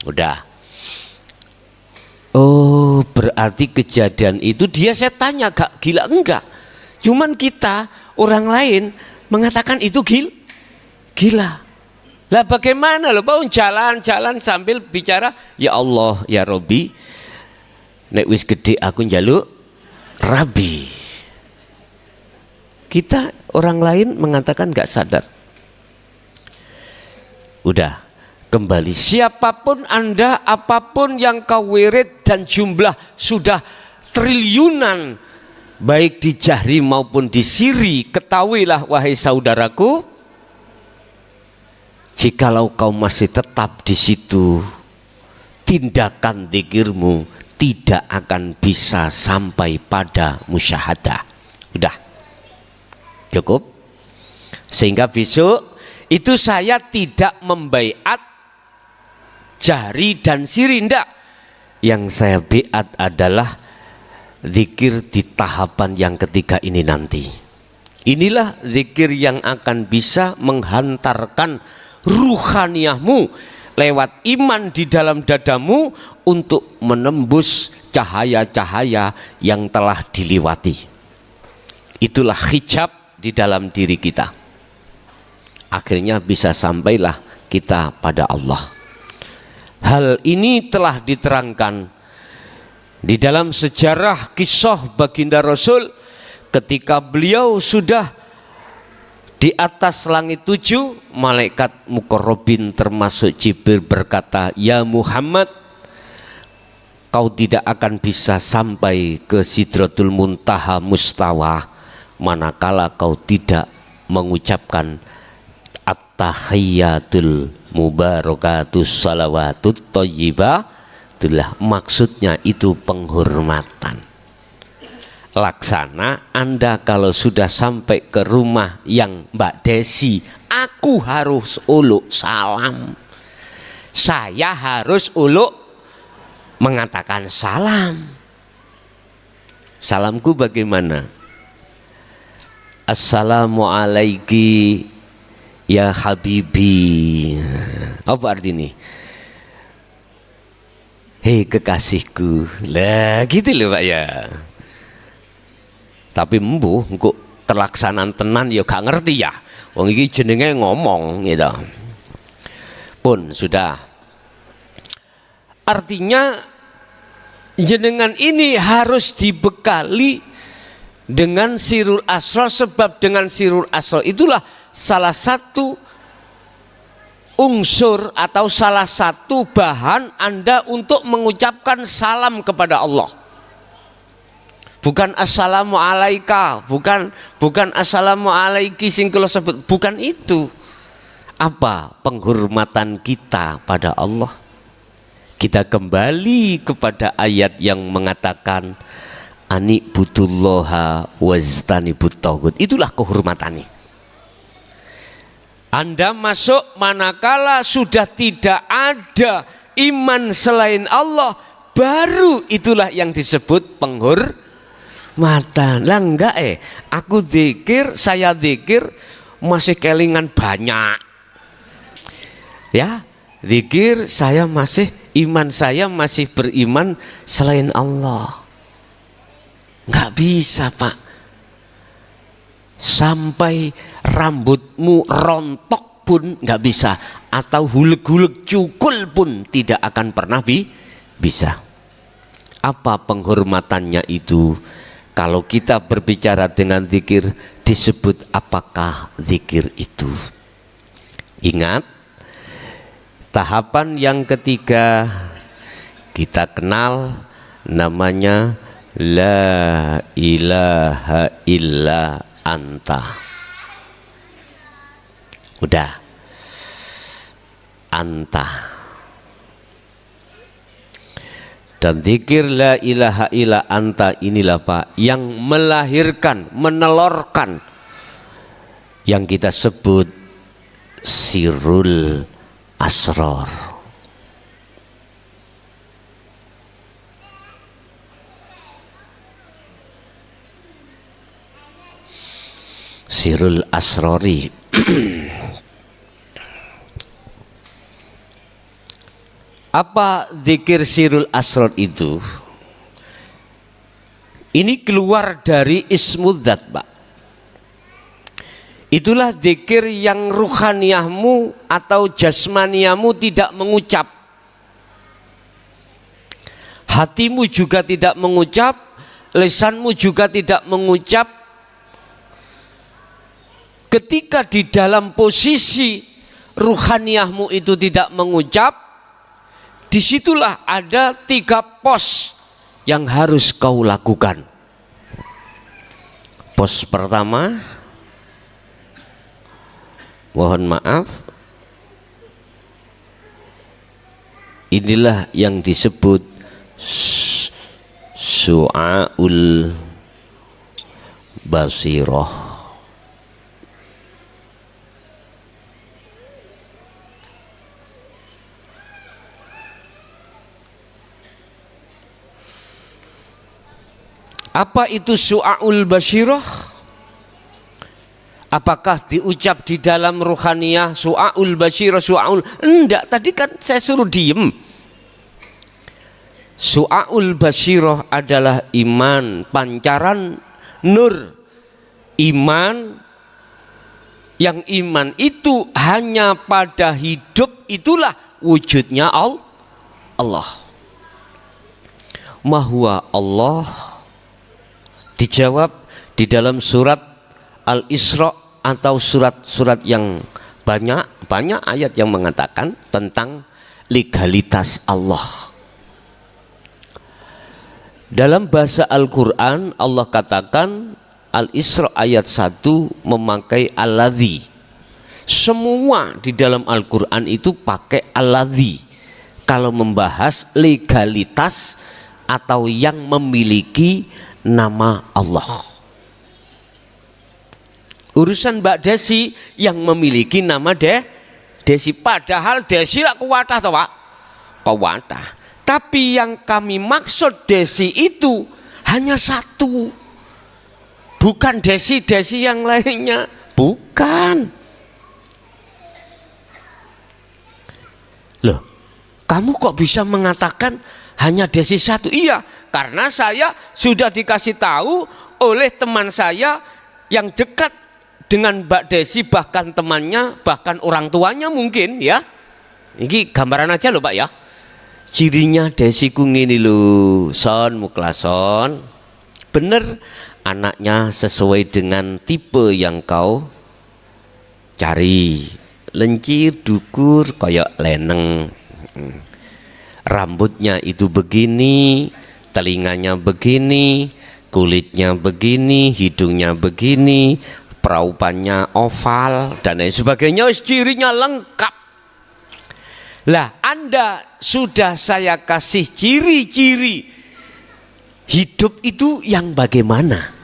Udah. Oh, berarti kejadian itu dia setannya, gak gila, enggak. Cuman kita orang lain mengatakan itu gila. Lah bagaimana loh, Pak, jalan-jalan sambil bicara, ya Allah, ya Robbi, nek wis gede aku njaluk rabi. Kita orang lain mengatakan gak sadar. Udah, kembali. Siapapun Anda, apapun yang kau wirid dan jumlah sudah triliunan, baik di jahri maupun di siri, ketahuilah wahai saudaraku, jikalau kau masih tetap di situ, tindakan zikirmu tidak akan bisa sampai pada musyahadah. Udah cukup. Sehingga besok itu saya tidak membaiat jahri dan siri, enggak. Yang saya biat adalah zikir di tahapan yang ketiga ini nanti. Inilah zikir yang akan bisa menghantarkan ruhaniyahmu lewat iman di dalam dadamu untuk menembus cahaya-cahaya yang telah dilewati. Itulah hijab di dalam diri kita. Akhirnya bisa sampailah kita pada Allah. Hal ini telah diterangkan di dalam sejarah kisah baginda Rasul ketika beliau sudah di atas langit 7, malaikat muqarrabin termasuk Jibril berkata, "Ya Muhammad, kau tidak akan bisa sampai ke Sidratul Muntaha Mustawa manakala kau tidak mengucapkan at-tahiyyatul mubarakatus salawatut thayyibah." Itulah maksudnya, itu penghormatan. Laksana Anda kalau sudah sampai ke rumah yang Mbak Desi, aku harus uluk salam. Saya harus uluk mengatakan salam. Salamku bagaimana? Assalamualaikum ya habibi. Apa artinya? Hei kekasihku. Lah gitu loh Pak ya. Tapi embuh engko terlaksanaan tenan ya gak ngerti ya. Wong iki jenenge ngomong gitu. Pun sudah. Artinya jenengan ini harus dibekali dengan sirul asrar, sebab dengan sirul asrar itulah salah satu unsur atau salah satu bahan Anda untuk mengucapkan salam kepada Allah. Bukan assalamu alaika, bukan assalamu alaiki sing kula sebut, bukan itu. Apa penghormatan kita pada Allah? Kita kembali kepada ayat yang mengatakan ani butullaha waztanibut taghut. Itulah kehormatannya. Anda masuk manakala sudah tidak ada iman selain Allah, baru itulah yang disebut penghormatan. Lah enggak aku zikir, saya zikir masih kelingan banyak. Ya, zikir saya masih, iman saya masih beriman selain Allah. Enggak bisa Pak. Sampai rambutmu rontok pun enggak bisa, atau hulek-hulek cukul pun tidak akan pernah bisa. Apa penghormatannya itu? Kalau kita berbicara dengan zikir, disebut apakah zikir itu? Ingat, tahapan yang ketiga kita kenal namanya la ilaha illa anta. Udah, anta. Dan zikir la ilaha illa anta inilah Pak yang melahirkan, menelorkan yang kita sebut sirul asrar. Sirul asrori. Apa zikir sirul asrar itu? Ini keluar dari ismudzat Pak. Itulah zikir yang ruhaniyahmu atau jasmaniyamu tidak mengucap, hatimu juga tidak mengucap, lisanmu juga tidak mengucap. Ketika di dalam posisi ruhaniyahmu itu tidak mengucap, disitulah ada 3 pos yang harus kau lakukan. Pos pertama, mohon maaf, inilah yang disebut su'aul basirah. Apa itu su'aul basirah? Apakah diucap di dalam ruhaniyah su'aul basirah, su'aul? Enggak, tadi kan saya suruh diem. Su'aul basirah adalah iman, pancaran nur. Iman, yang iman itu hanya pada hidup, itulah wujudnya Allah. Mahuwa Allah. Dijawab di dalam surat Al-Isra atau surat-surat yang banyak ayat yang mengatakan tentang legalitas Allah. Dalam bahasa Al-Quran Allah katakan Al-Isra ayat 1 memakai alladzi. Semua di dalam Al-Quran itu pakai alladzi kalau membahas legalitas atau yang memiliki nama Allah. Urusan Mbak Desi yang memiliki nama Desi, padahal Desi lah kuwatah toh Pak, kuwatah. Tapi yang kami maksud Desi itu hanya satu, bukan Desi yang lainnya, bukan. Loh, kamu kok bisa mengatakan hanya Desi satu? Iya, karena saya sudah dikasih tahu oleh teman saya yang dekat dengan Mbak Desi, bahkan temannya, bahkan orang tuanya mungkin ya. Ini gambaran aja loh Pak ya. Cirinya Desi ku ngini lho, son muklason. Bener, anaknya sesuai dengan tipe yang kau cari. Lencir, dukur, kayak leneng. Rambutnya itu begini, telinganya begini, kulitnya begini, hidungnya begini, peraupannya oval dan lain sebagainya, cirinya lengkap. Lah, Anda sudah saya kasih ciri-ciri hidup itu yang bagaimana?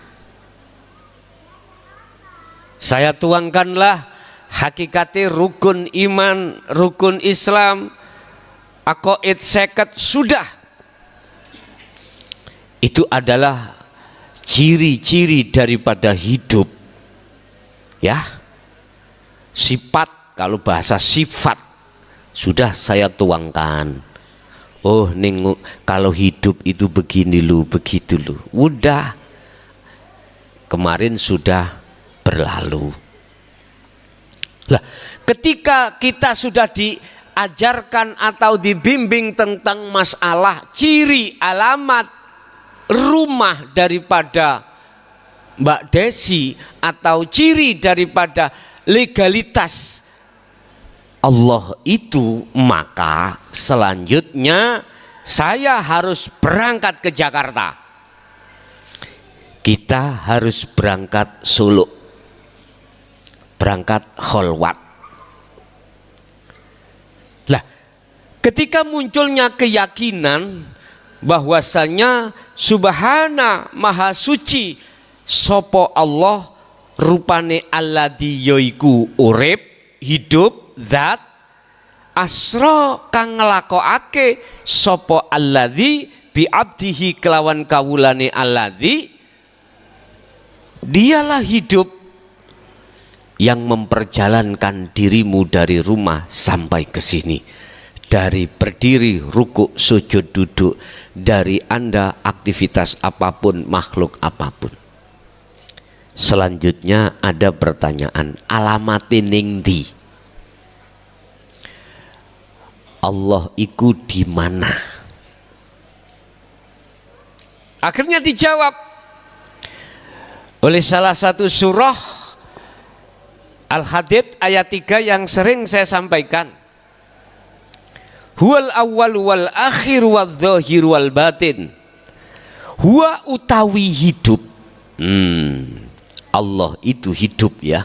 Saya tuangkanlah hakikati rukun iman, rukun Islam, aqaid seket, sudah. Itu adalah ciri-ciri daripada hidup. Ya. Sifat, kalau bahasa sifat sudah saya tuangkan. Oh, kalau hidup itu begini lu, begitu lu. Udah. Kemarin sudah berlalu. Lah, ketika kita sudah diajarkan atau dibimbing tentang masalah ciri alamat rumah daripada Mbak Desi atau ciri daripada legalitas Allah itu, maka selanjutnya saya harus berangkat ke Jakarta. Kita harus berangkat Solo, berangkat kholwat. Lah, ketika munculnya keyakinan bahwasanya subhana maha suci sopo Allah, rupane alladzi yaiku urip, hidup, zat, asra kang nglakokake sopo alladzi bi abdihi kelawan kawulane alladzi, dialah hidup yang memperjalankan dirimu dari rumah sampai ke sini, dari berdiri, rukuk, sujud, duduk, dari Anda aktivitas apapun, makhluk apapun. Selanjutnya ada pertanyaan, alamatin ning ndi? Allah iku di mana? Akhirnya dijawab oleh salah satu surah Al-Hadid ayat 3 yang sering saya sampaikan. Huwal awwal wal akhir wal zahir wal batin. Huwa utawi hidup. Allah itu hidup ya.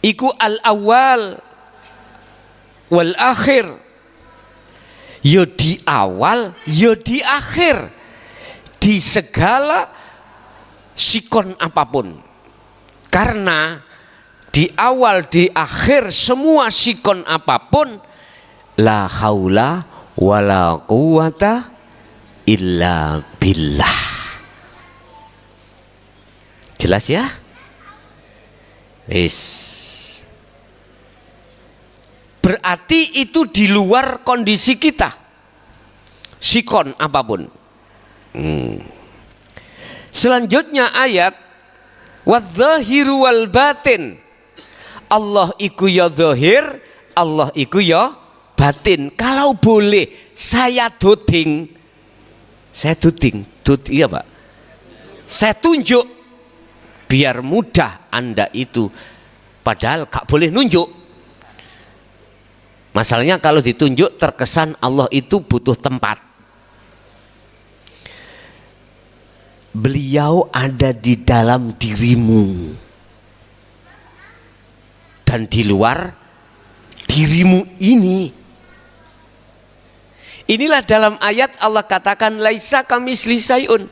Iku al-awwal wal akhir. Ya di awal, ya di akhir. Di segala sikon apapun. Karena di awal, di akhir semua sikon apapun, la haula wala quwata illa billah. Jelas ya? Wis. Berarti itu di luar kondisi kita. Sikon apapun. Selanjutnya ayat wadzahiru wal batin. Allah iku ya zahir, Allah iku ya batin. Kalau boleh saya duding. Saya duding, iya Pak. Saya tunjuk biar mudah Anda itu. Padahal gak boleh nunjuk. Masalahnya kalau ditunjuk terkesan Allah itu butuh tempat. Beliau ada di dalam dirimu dan di luar dirimu ini. Inilah dalam ayat Allah katakan laisa kamisli syai'un.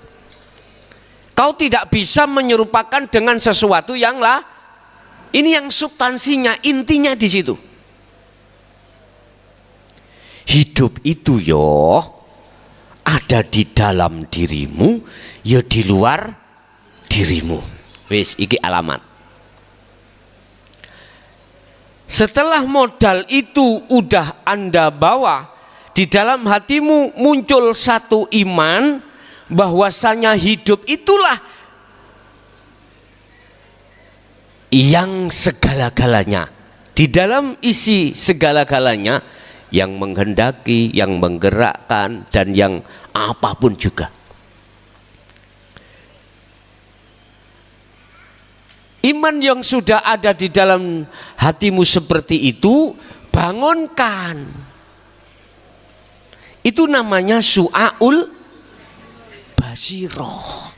Kau tidak bisa menyerupakan dengan sesuatu yang lah. Ini yang substansinya, intinya di situ. Hidup itu yo ada di dalam dirimu, ya di luar dirimu. Wis iki alamat. Setelah modal itu udah Anda bawa, di dalam hatimu muncul satu iman bahwasanya hidup itulah yang segala-galanya. Di dalam isi segala-galanya yang menghendaki, yang menggerakkan, dan yang apapun juga. Iman yang sudah ada di dalam hatimu seperti itu, bangunkan. Itu namanya su'aul basiroh.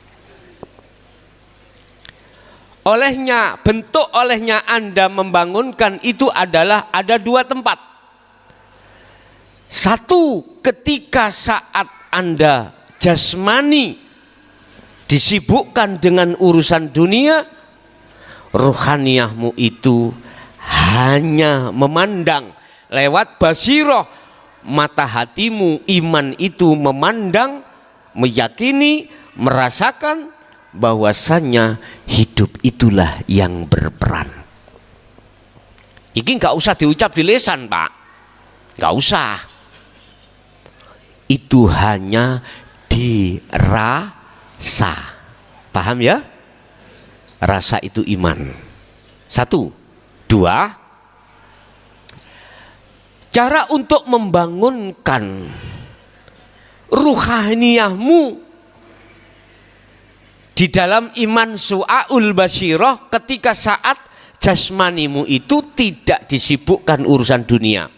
Bentuk olehnya Anda membangunkan itu adalah ada dua tempat. Satu, ketika saat Anda jasmani disibukkan dengan urusan dunia, rohaniyahmu itu hanya memandang lewat basiroh, mata hatimu, iman itu memandang, meyakini, merasakan bahwasannya hidup itulah yang berperan. Ini nggak usah diucap di lisan, Pak, nggak usah. Itu hanya dirasa. Paham ya? Rasa itu iman. Satu. Dua, cara untuk membangunkan ruhaniyahmu di dalam iman su'aul basiroh ketika saat jasmanimu itu tidak disibukkan urusan dunia.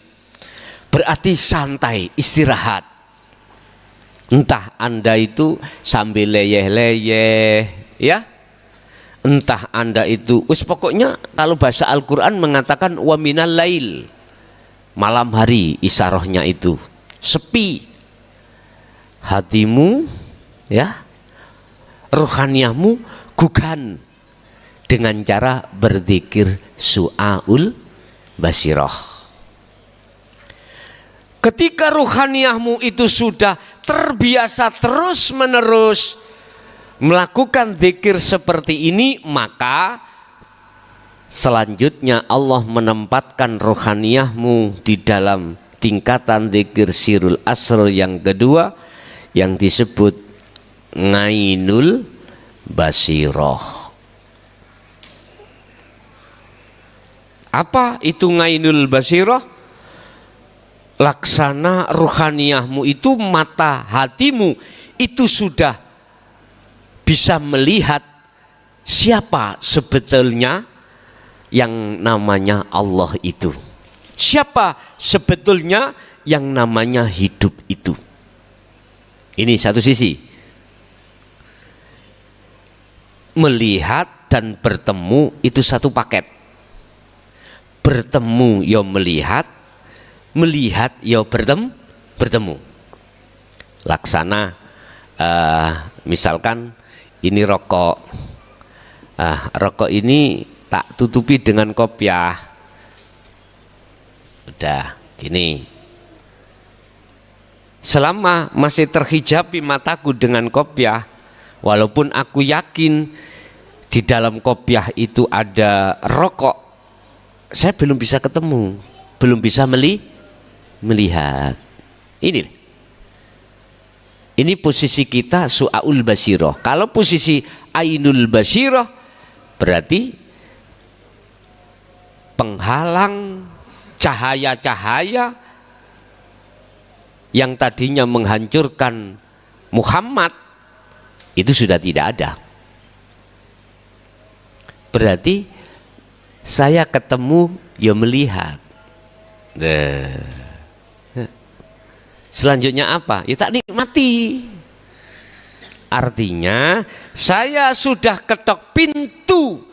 Berarti santai, istirahat. Entah Anda itu sambil leyeh-leyeh, ya. Entah Anda itu, pokoknya kalau bahasa Al-Quran mengatakan wa minal lail, malam hari isarohnya itu sepi. Hatimu, ya, rohaniyahmu gugan dengan cara berzikir su'aul basiroh. Ketika rohaniyahmu itu sudah terbiasa terus menerus melakukan zikir seperti ini, maka selanjutnya Allah menempatkan rohaniyahmu di dalam tingkatan zikir sirul asrar yang kedua yang disebut ngainul basiroh. Apa itu ngainul basiroh? Laksana ruhaniyahmu itu, mata hatimu itu sudah bisa melihat siapa sebetulnya yang namanya Allah itu? Siapa sebetulnya yang namanya hidup itu? Ini satu sisi. Melihat dan bertemu itu satu paket. Bertemu ya melihat, melihat ya bertemu. Laksana misalkan ini rokok. Rokok ini tak tutupi dengan kopiah. Udah gini. Selama masih terhijabi mataku dengan kopiah, walaupun aku yakin di dalam kopiah itu ada rokok, saya belum bisa ketemu, belum bisa melihat. Ini posisi kita su'aul basiroh. Kalau posisi ainul basiroh berarti penghalang cahaya-cahaya yang tadinya menghancurkan Muhammad itu sudah tidak ada. Berarti saya ketemu ya melihat. Selanjutnya apa? Ya tak nikmati. Artinya saya sudah ketok pintu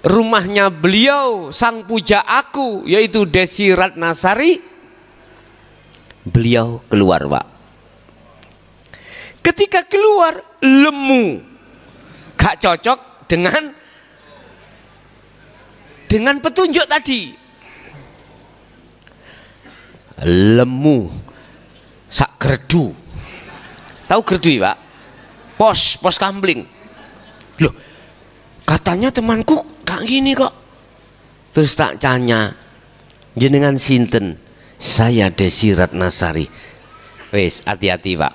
rumahnya beliau, sang puja aku, yaitu Desi Ratnasari. Beliau keluar, Pak. Ketika keluar lemu, gak cocok dengan petunjuk tadi. Lemu, sak gerdu. Tahu gerdu, Pak? Pos kambling. Loh, katanya temanku gak gini kok. Terus tak tanya, jenengan sinten? Saya Desi Ratnasari. Wes, hati-hati, Pak.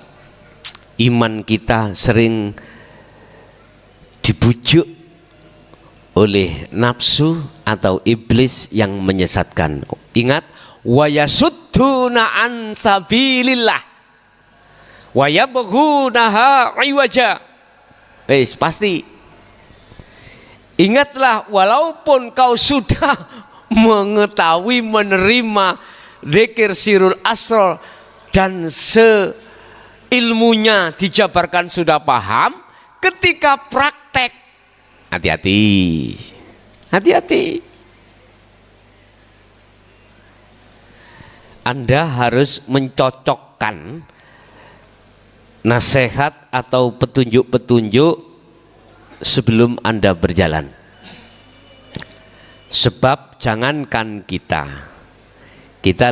Iman kita sering dibujuk oleh nafsu atau iblis yang menyesatkan. Ingat, wa yasudduna an sabilillah wa yabghunaha iwaja. Wes, pasti. Ingatlah, walaupun kau sudah mengetahui, menerima zikir sirul asrar dan seilmunya dijabarkan sudah paham, ketika praktek hati-hati. Anda harus mencocokkan nasihat atau petunjuk-petunjuk sebelum Anda berjalan. Sebab jangankan kita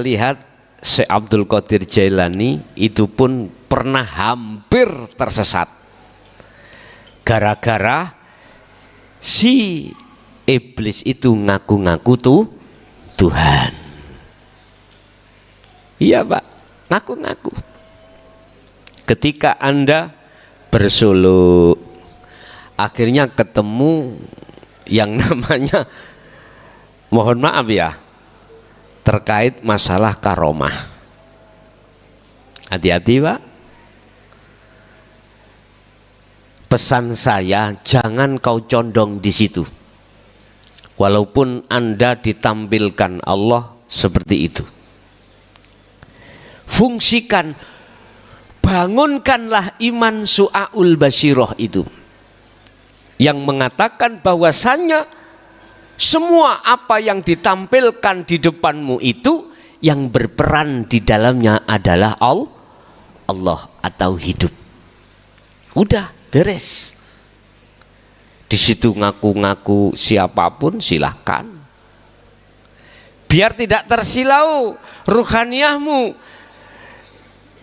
lihat Syekh Abdul Qadir Jailani itu pun pernah hampir tersesat gara-gara si iblis itu ngaku-ngaku Tuhan. Iya, Pak, ngaku-ngaku. Ketika Anda bersuluk, akhirnya ketemu yang namanya, mohon maaf ya, terkait masalah karomah. Hati-hati, Pak. Pesan saya, jangan kau condong di situ. Walaupun Anda ditampilkan Allah seperti itu. Fungsikan, bangunkanlah iman su'aul basiroh itu, yang mengatakan bahwasannya semua apa yang ditampilkan di depanmu itu yang berperan di dalamnya adalah Allah atau hidup. Udah beres. Di situ ngaku-ngaku siapapun silahkan. Biar tidak tersilau ruhaniyahmu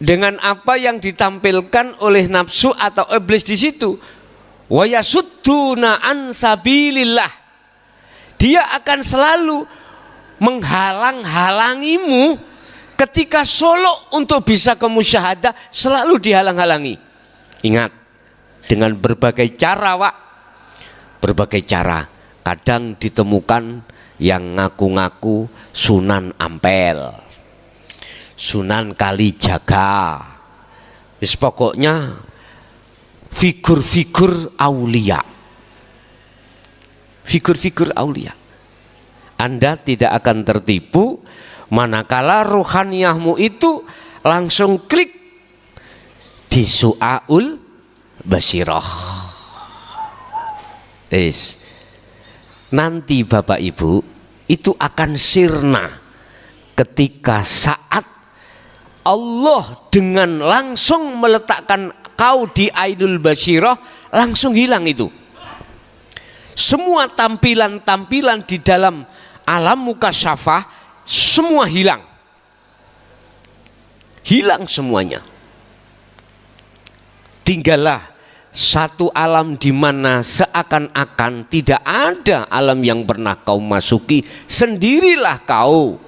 dengan apa yang ditampilkan oleh nafsu atau iblis di situ. Wa yasudduna an sabilillah. Dia akan selalu menghalang-halangimu ketika solok untuk bisa ke musyahadah, selalu dihalang-halangi. Ingat, dengan berbagai cara, Pak. Berbagai cara. Kadang ditemukan yang ngaku-ngaku Sunan Ampel, Sunan Kalijaga, pokoknya figur-figur aulia. Figur-figur aulia. Anda tidak akan tertipu manakala ruhaniyahmu itu langsung klik di Su'aul Basyirah. Nanti Bapak Ibu itu akan sirna ketika saat Allah dengan langsung meletakkan kau di Ainul Basyirah, langsung hilang itu. Semua tampilan-tampilan di dalam alam mukasyafah semua hilang. Hilang semuanya. Tinggallah satu alam di mana seakan-akan tidak ada alam yang pernah kau masuki, sendirilah kau.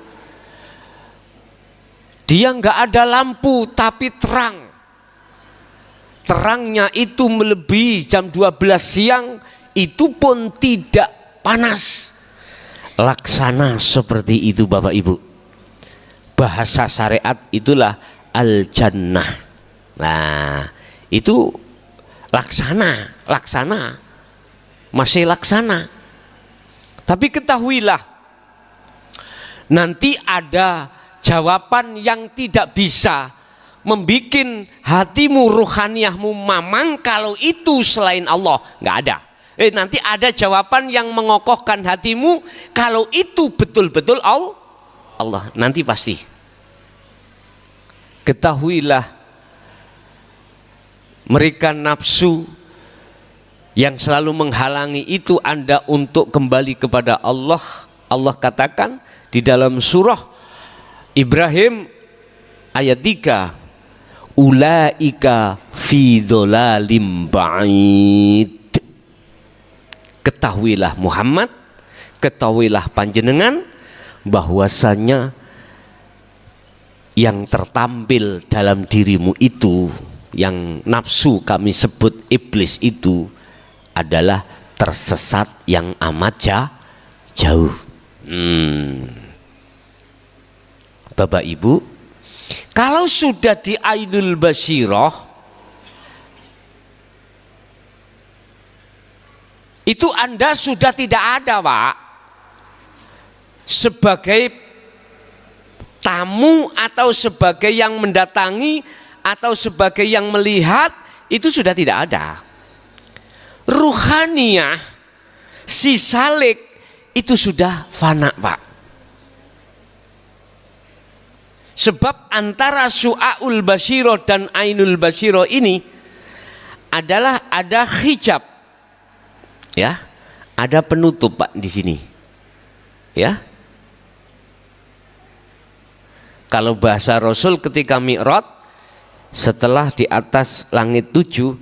Dia nggak ada lampu tapi terang. Terangnya itu melebihi jam 12 siang, itu pun tidak panas. Laksana seperti itu Bapak Ibu. Bahasa syariat itulah al-jannah. Nah, itu laksana. Masih laksana. Tapi ketahuilah, nanti ada jawaban yang tidak bisa membikin hatimu, ruhaniyahmu mamang kalau itu selain Allah. Nggak ada. Nanti ada jawaban yang mengokohkan hatimu kalau itu betul-betul Allah. Nanti pasti. Ketahuilah, mereka nafsu yang selalu menghalangi itu Anda untuk kembali kepada Allah. Allah katakan di dalam surah Ibrahim ayat 3, ulaika fi dholalim ba'id. Ketahuilah Muhammad, ketahuilah panjenengan bahwasanya yang tertampil dalam dirimu itu, yang nafsu kami sebut iblis itu, adalah tersesat yang amat jauh. Bapak Ibu, kalau sudah di Ainul Basyirah, itu Anda sudah tidak ada, Pak, sebagai tamu atau sebagai yang mendatangi atau sebagai yang melihat, itu sudah tidak ada. Ruhaniyah, si salik itu sudah fana, Pak. Sebab antara Su'aul Basyirah dan Ainul Basyirah ini adalah ada hijab. Ya, ada penutup Pak di sini. Ya. Kalau bahasa Rasul ketika Mi'raj, setelah di atas langit 7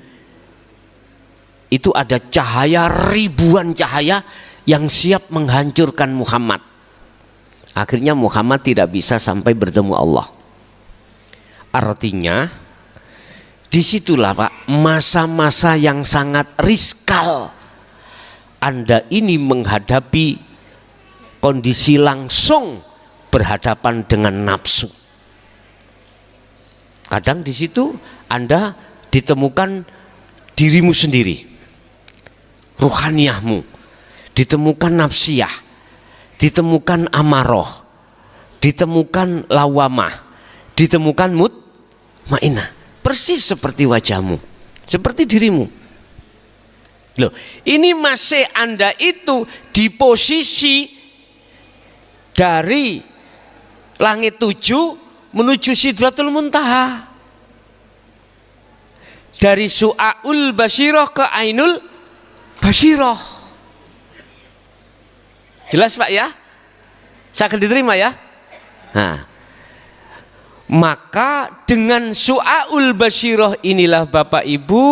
itu ada cahaya, ribuan cahaya yang siap menghancurkan Muhammad. Akhirnya Muhammad tidak bisa sampai bertemu Allah. Artinya disitulah Pak masa-masa yang sangat riskal. Anda ini menghadapi kondisi langsung berhadapan dengan nafsu. Kadang di situ Anda ditemukan dirimu sendiri, ruhaniyahmu, ditemukan nafsiyah, ditemukan amaroh, ditemukan lawamah, ditemukan mutmainah. Persis seperti wajahmu, seperti dirimu. Loh, ini masih Anda itu di posisi dari langit 7 menuju Sidratul Muntaha. Dari Su'aul Basyirah ke Ainul Basyirah. Jelas Pak ya? Saya akan diterima ya? Nah, maka dengan Su'aul Basyirah inilah Bapak Ibu,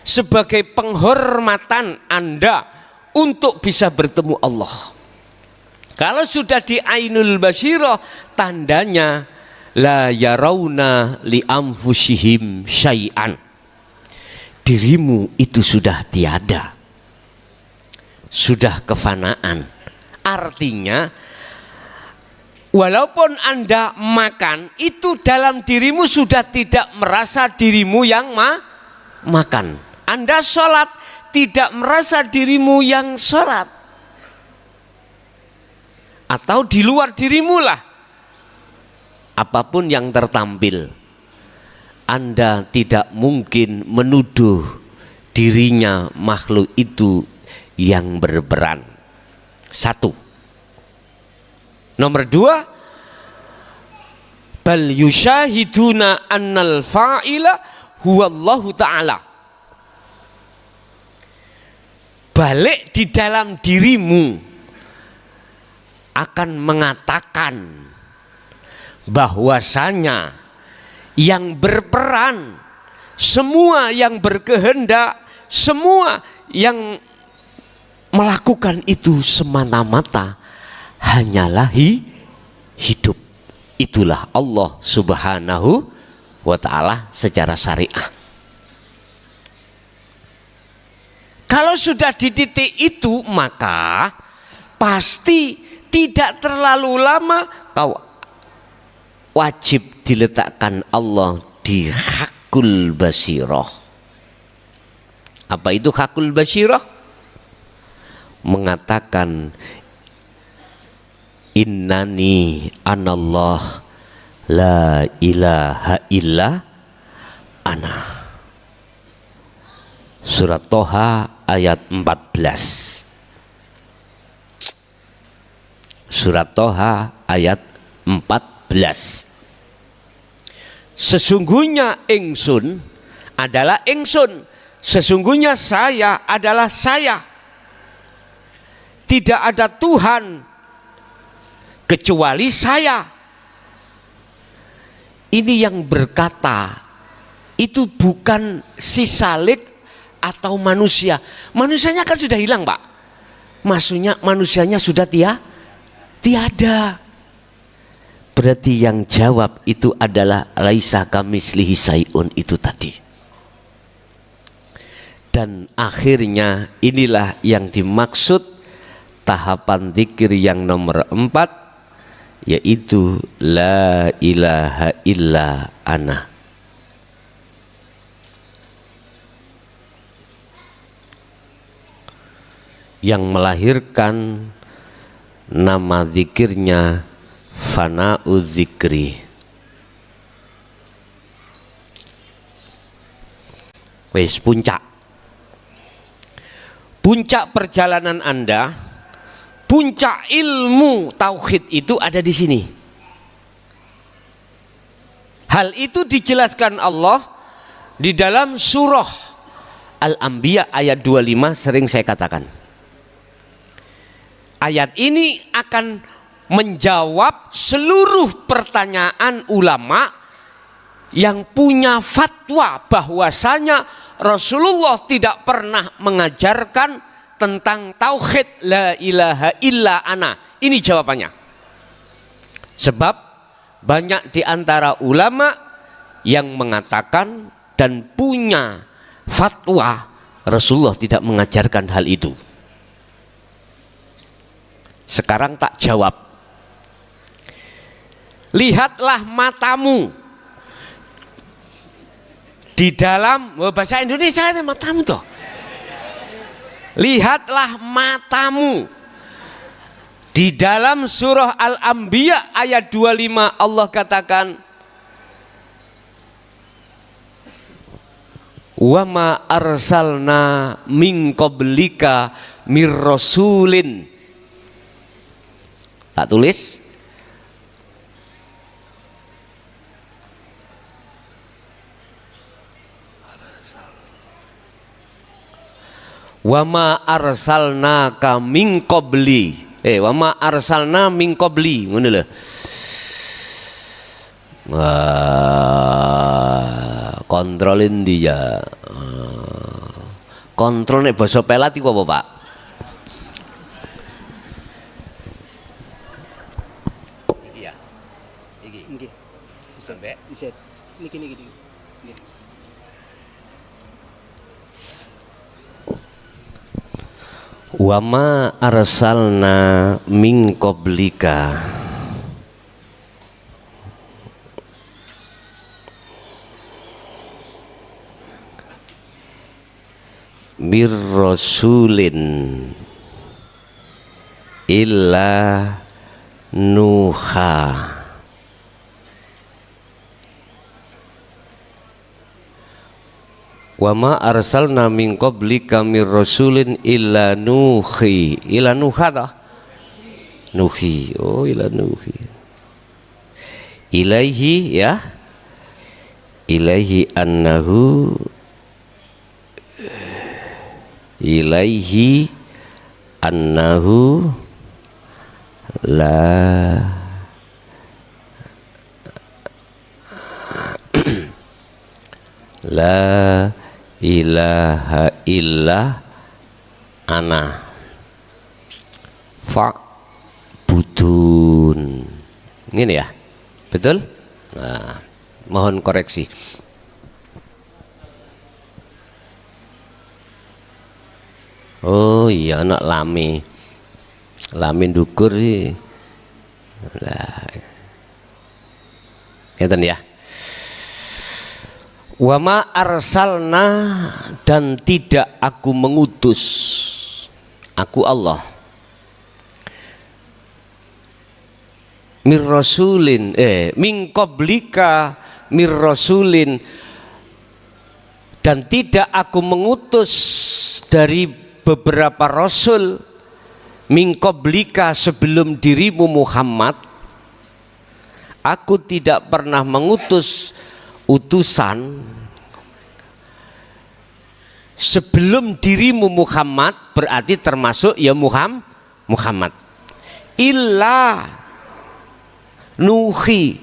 sebagai penghormatan Anda untuk bisa bertemu Allah. Kalau sudah di Ainul Basyirah, tandanya la yarawna li anfusihim syai'an. Dirimu itu sudah tiada, sudah kefanaan. Artinya walaupun Anda makan, itu dalam dirimu sudah tidak merasa dirimu yang makan. Anda sholat, tidak merasa dirimu yang sholat. atau di luar dirimu lah, apapun yang tertampil, Anda tidak mungkin menuduh dirinya makhluk itu yang berperan. Satu. Nomor dua, bal yusyahiduna annal fa'ila huwallahu ta'ala. Balik di dalam dirimu akan mengatakan bahwasanya yang berperan, semua yang berkehendak, semua yang melakukan itu semata-mata hanyalah hidup. Itulah Allah Subhanahu wa ta'ala secara syariah. Kalau sudah di titik itu, maka pasti tidak terlalu lama kau wajib diletakkan Allah di hakul basirah. Apa itu hakul basirah? Mengatakan innani anallah la ilaha illa ana. Surat Toha ayat 14. Surat Toha ayat 14. Sesungguhnya ingsun adalah ingsun, sesungguhnya saya adalah saya. Tidak ada Tuhan kecuali saya. Ini yang berkata itu bukan si Salih atau manusia. Manusianya kan sudah hilang, Pak. Maksudnya manusianya sudah tiada. Berarti yang jawab itu adalah laisa kamitslihi syai'un itu tadi. Dan akhirnya inilah yang dimaksud tahapan zikir yang nomor 4, yaitu la ilaha illa ana. Yang melahirkan nama zikirnya fana'u zikri. Wes puncak perjalanan Anda, puncak ilmu tauhid itu ada di sini. Hal itu dijelaskan Allah di dalam surah Al-Anbiya ayat 25, sering saya katakan. Ayat ini akan menjawab seluruh pertanyaan ulama yang punya fatwa bahwasanya Rasulullah tidak pernah mengajarkan tentang tauhid la ilaha illa ana. Ini jawabannya. Sebab banyak di antara ulama yang mengatakan dan punya fatwa Rasulullah tidak mengajarkan hal itu. Sekarang tak jawab. Lihatlah matamu di dalam bahasa Indonesia itu matamu toh. Lihatlah matamu di dalam surah Al-Anbiya ayat 25 Allah katakan wa ma arsalna min qablika mir rasulin. Tak tulis. Wa ma arsalnaka min qabli. Wa ma arsalna min qabli. Ngono lho. Kontrolin dia. Kontrol nek basa pelat iku apa, Pak? Iki ya. Iki. Nggih. Sampai iset. Niki. Wa ma arsalna min qablika mir rasulin illa Nuha. Wa ma arsalna min qablika mir rasulin illa nuhi. Ila nuha ta? Nuhi. Oh, ila nuhi. Ilaihi ya. Ilaihi annahu ilaihi annahu la la ilaha illa ana fa'budun. Ini ya, betul? Nah, mohon koreksi. Oh iya, anak lami ndukur sih. Lah, ngeten ya. Wa ma arsalna, dan tidak aku mengutus, aku Allah, mir rasulin min qablika mir rasulin, dan tidak aku mengutus dari beberapa rasul min qablika, sebelum dirimu Muhammad. Aku tidak pernah mengutus utusan sebelum dirimu Muhammad, berarti termasuk ya Muhammad. Illa nuhi,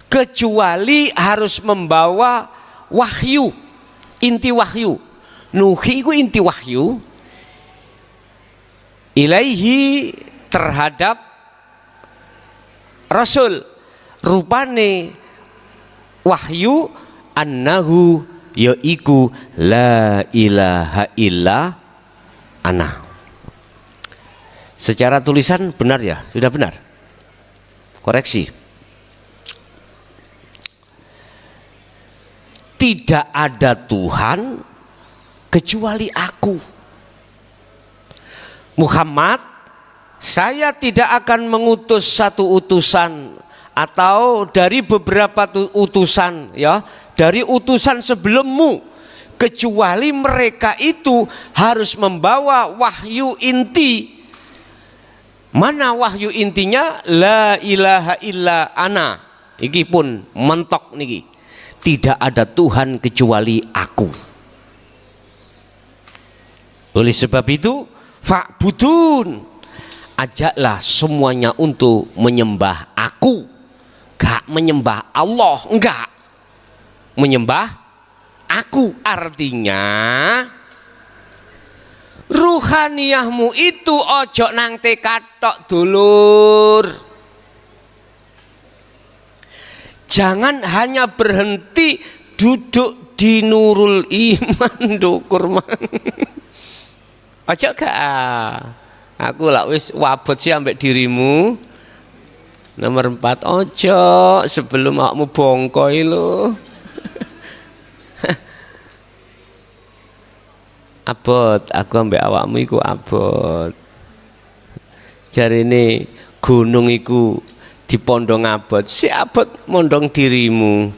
kecuali harus membawa wahyu, inti wahyu. Nuhi itu inti wahyu. Ilaihi, terhadap rasul, rupane wahyu annahu yaiku la ilaha illa ana. Secara tulisan benar ya? Sudah benar? Koreksi. Tidak ada Tuhan kecuali aku. Muhammad, saya tidak akan mengutus satu utusan atau dari beberapa utusan ya, dari utusan sebelummu, kecuali mereka itu harus membawa wahyu inti. Mana wahyu intinya? La ilaha illa ana. Iki pun mentok niki. Tidak ada Tuhan kecuali aku. Oleh sebab itu, fa'budun, ajaklah semuanya untuk menyembah aku. Gak menyembah Allah, enggak. Menyembah aku, artinya ruhaniyahmu itu ojo nang tekatok dulur. Jangan hanya berhenti duduk di nurul iman dukur mang. Ojo gak. Aku lah wis wabot sih ambek dirimu. Nomor 4, ojo sebelum awakmu bongkoi lo. Abot, aku ambek awakmu iku abot. Jarine gunung iku dipondong abot, si abot mondong dirimu.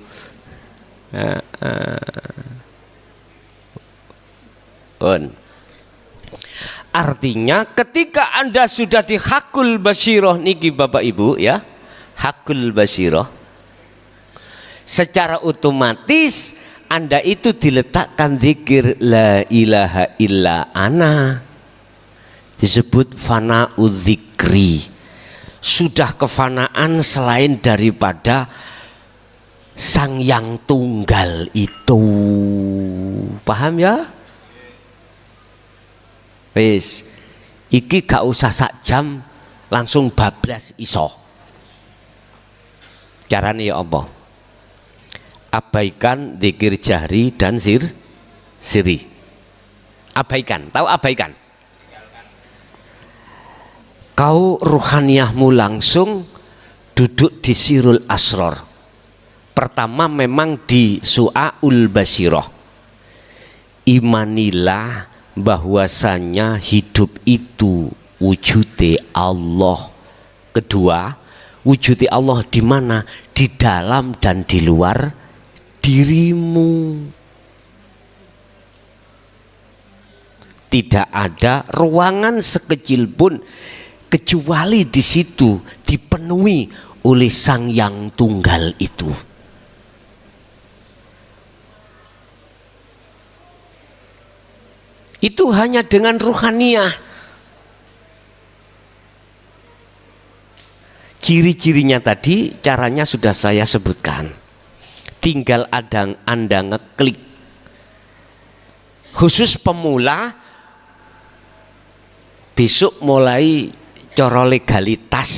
Artinya ketika Anda sudah di hakul basyirah niki Bapak Ibu ya, hakul basyirah, secara otomatis Anda itu diletakkan zikir la ilaha illa ana, disebut fana'udz dzikri, sudah kefanaan selain daripada Sang Yang Tunggal itu. Paham ya? Wis, iki gak usah sak jam langsung bablas iso. Caranya ya Allah, abaikan zikir jahri dan siri. Abaikan, tahu abaikan? Kau ruhaniyahmu langsung duduk di sirul asror. Pertama memang di su'aul basyirah. Imanilah bahwasanya hidup itu wujude Allah. Kedua, wujude Allah di mana? Di dalam dan di luar dirimu. Tidak ada ruangan sekecil pun kecuali di situ dipenuhi oleh Sang Yang Tunggal itu. Itu hanya dengan ruhaniyah. Ciri-cirinya tadi, caranya sudah saya sebutkan. Tinggal Anda ngeklik. Khusus pemula, besok mulai coro legalitas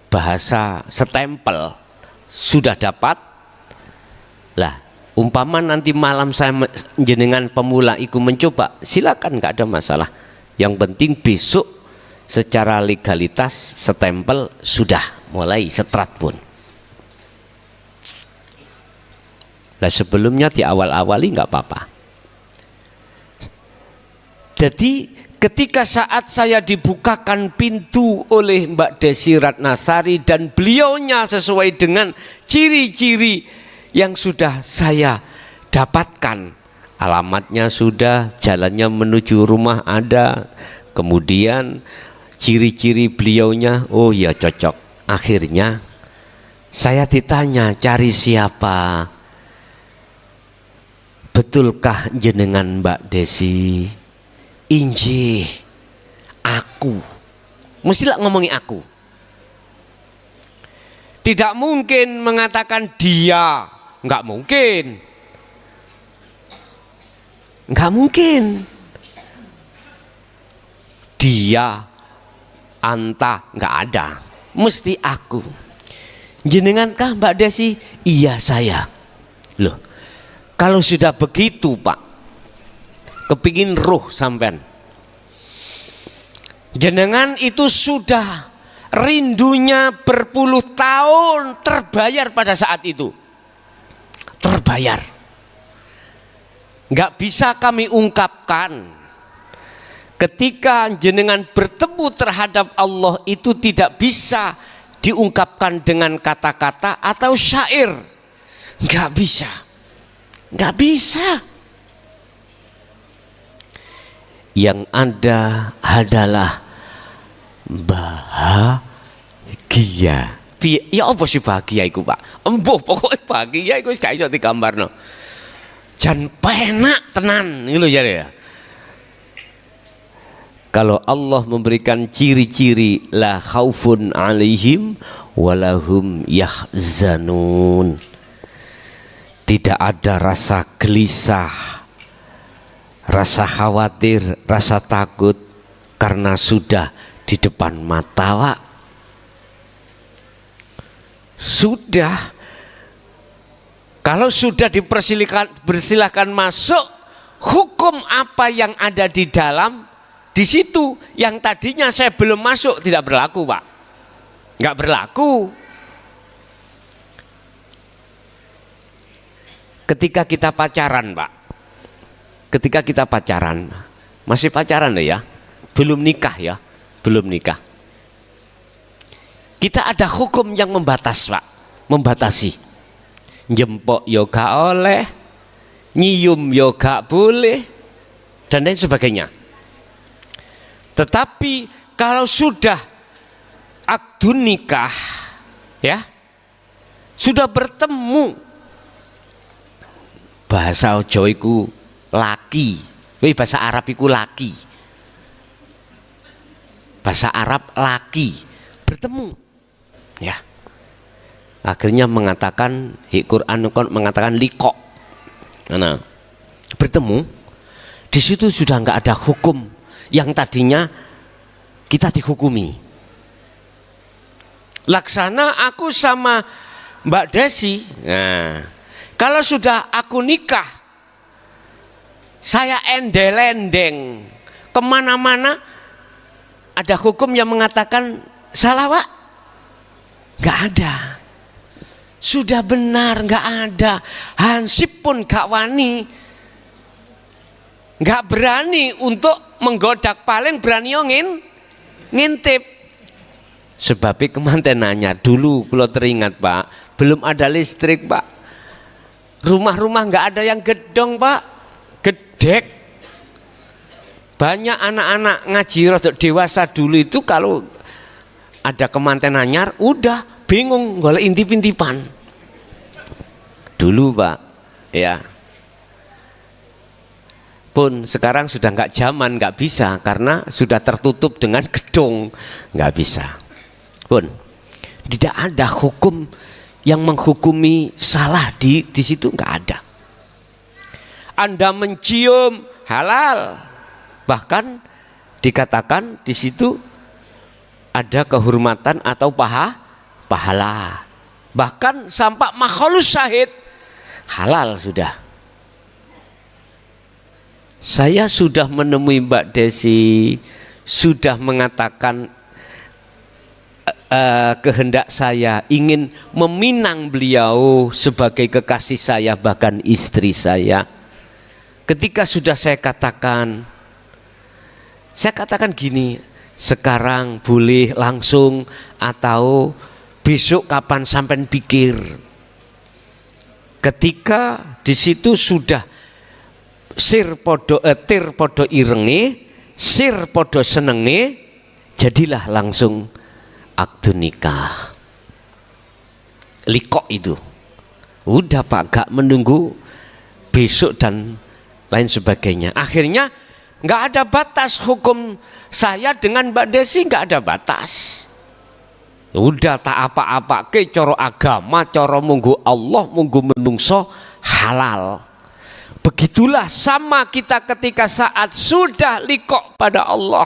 bahasa stempel sudah dapat. Lah, umpama nanti malam saya jenengan pemula ikut mencoba, silakan, nggak ada masalah. Yang penting besok secara legalitas stempel sudah mulai setrat pun. Lah sebelumnya di awal-awali nggak apa-apa. Jadi ketika saat saya dibukakan pintu oleh Mbak Desi Ratnasari dan beliaunya sesuai dengan ciri-ciri yang sudah saya dapatkan, alamatnya sudah, jalannya menuju rumah ada, kemudian ciri-ciri beliaunya, oh ya cocok. Akhirnya saya ditanya, cari siapa? Betulkah jenengan Mbak Desi? Injih, aku. Mestilah ngomongi aku. Tidak mungkin mengatakan dia, nggak mungkin. Nggak mungkin. Dia, anta, nggak ada, mesti aku. Jenengankah Mbak Desi? Iya saya. Loh, kalau sudah begitu Pak, kepingin roh sampean, jenengan itu sudah rindunya berpuluh tahun terbayar pada saat itu, terbayar. Nggak bisa kami ungkapkan. Ketika jenengan bertemu terhadap Allah itu tidak bisa diungkapkan dengan kata-kata atau syair. Nggak bisa. Nggak bisa. Yang ada adalah bahagia. Ya apa sih bahagia itu Pak? Embuh pokoknya bahagia itu gak iso digambarno. Jan penak tenan gitu ya. Kalau Allah memberikan ciri-ciri la khaufun alaihim walahum yahzanun, tidak ada rasa gelisah, rasa khawatir, rasa takut karena sudah di depan mata Pak. Sudah, kalau sudah dipersilahkan masuk, hukum apa yang ada di dalam, di situ yang tadinya saya belum masuk tidak berlaku Pak, nggak berlaku. Ketika kita pacaran Pak, ketika kita pacaran, masih pacaran loh ya, belum nikah ya, belum nikah. Kita ada hukum yang membatas Pak, membatasi. Jempok yoga oleh, nyium yoga boleh, dan lain sebagainya. Tetapi kalau sudah akad nikah, ya, sudah bertemu, bahasa Jawa iku laki, bahasa Arab iku laki, bahasa Arab laki, bertemu, ya. Akhirnya mengatakan, Quran mengatakan liqa, nah, bertemu, di situ sudah nggak ada hukum yang tadinya kita dihukumi. Laksana aku sama Mbak Desi, nah, kalau sudah aku nikah, saya endel-endeng kemana-mana, ada hukum yang mengatakan salah Pak? Gak ada. Sudah benar, gak ada. Hansip pun gak wani, gak berani untuk menggodak paling berani ngintip. Sebab kemantenannya dulu kalau teringat Pak, belum ada listrik Pak. Rumah-rumah nggak ada yang gedong Pak, gedek. Banyak anak-anak ngaji rodok dewasa dulu itu kalau ada kemanten anyar udah bingung golek intip-intipan. Dulu Pak, ya. Pun sekarang sudah nggak zaman, nggak bisa karena sudah tertutup dengan gedung, nggak bisa. Pun tidak ada hukum yang menghukumi salah di situ, nggak ada. Anda mencium halal, bahkan dikatakan di situ ada kehormatan atau pahala. Bahkan sampai makhlus syahid halal sudah. Saya sudah menemui Mbak Desi, sudah mengatakan kehendak saya ingin meminang beliau sebagai kekasih saya, bahkan istri saya. Ketika sudah saya katakan gini, sekarang boleh langsung atau besok kapan sampean pikir. Ketika di situ sudah tir podo irenge, sir podo senenge, jadilah langsung akdu nikah. Likok itu udah Pak, gak menunggu besok dan lain sebagainya. Akhirnya nggak ada batas hukum saya dengan Mbak Desi, nggak ada batas. Udah tak apa-apa ke coro agama, coro munggu Allah, munggu menungso halal. Begitulah sama kita ketika saat sudah likok pada Allah.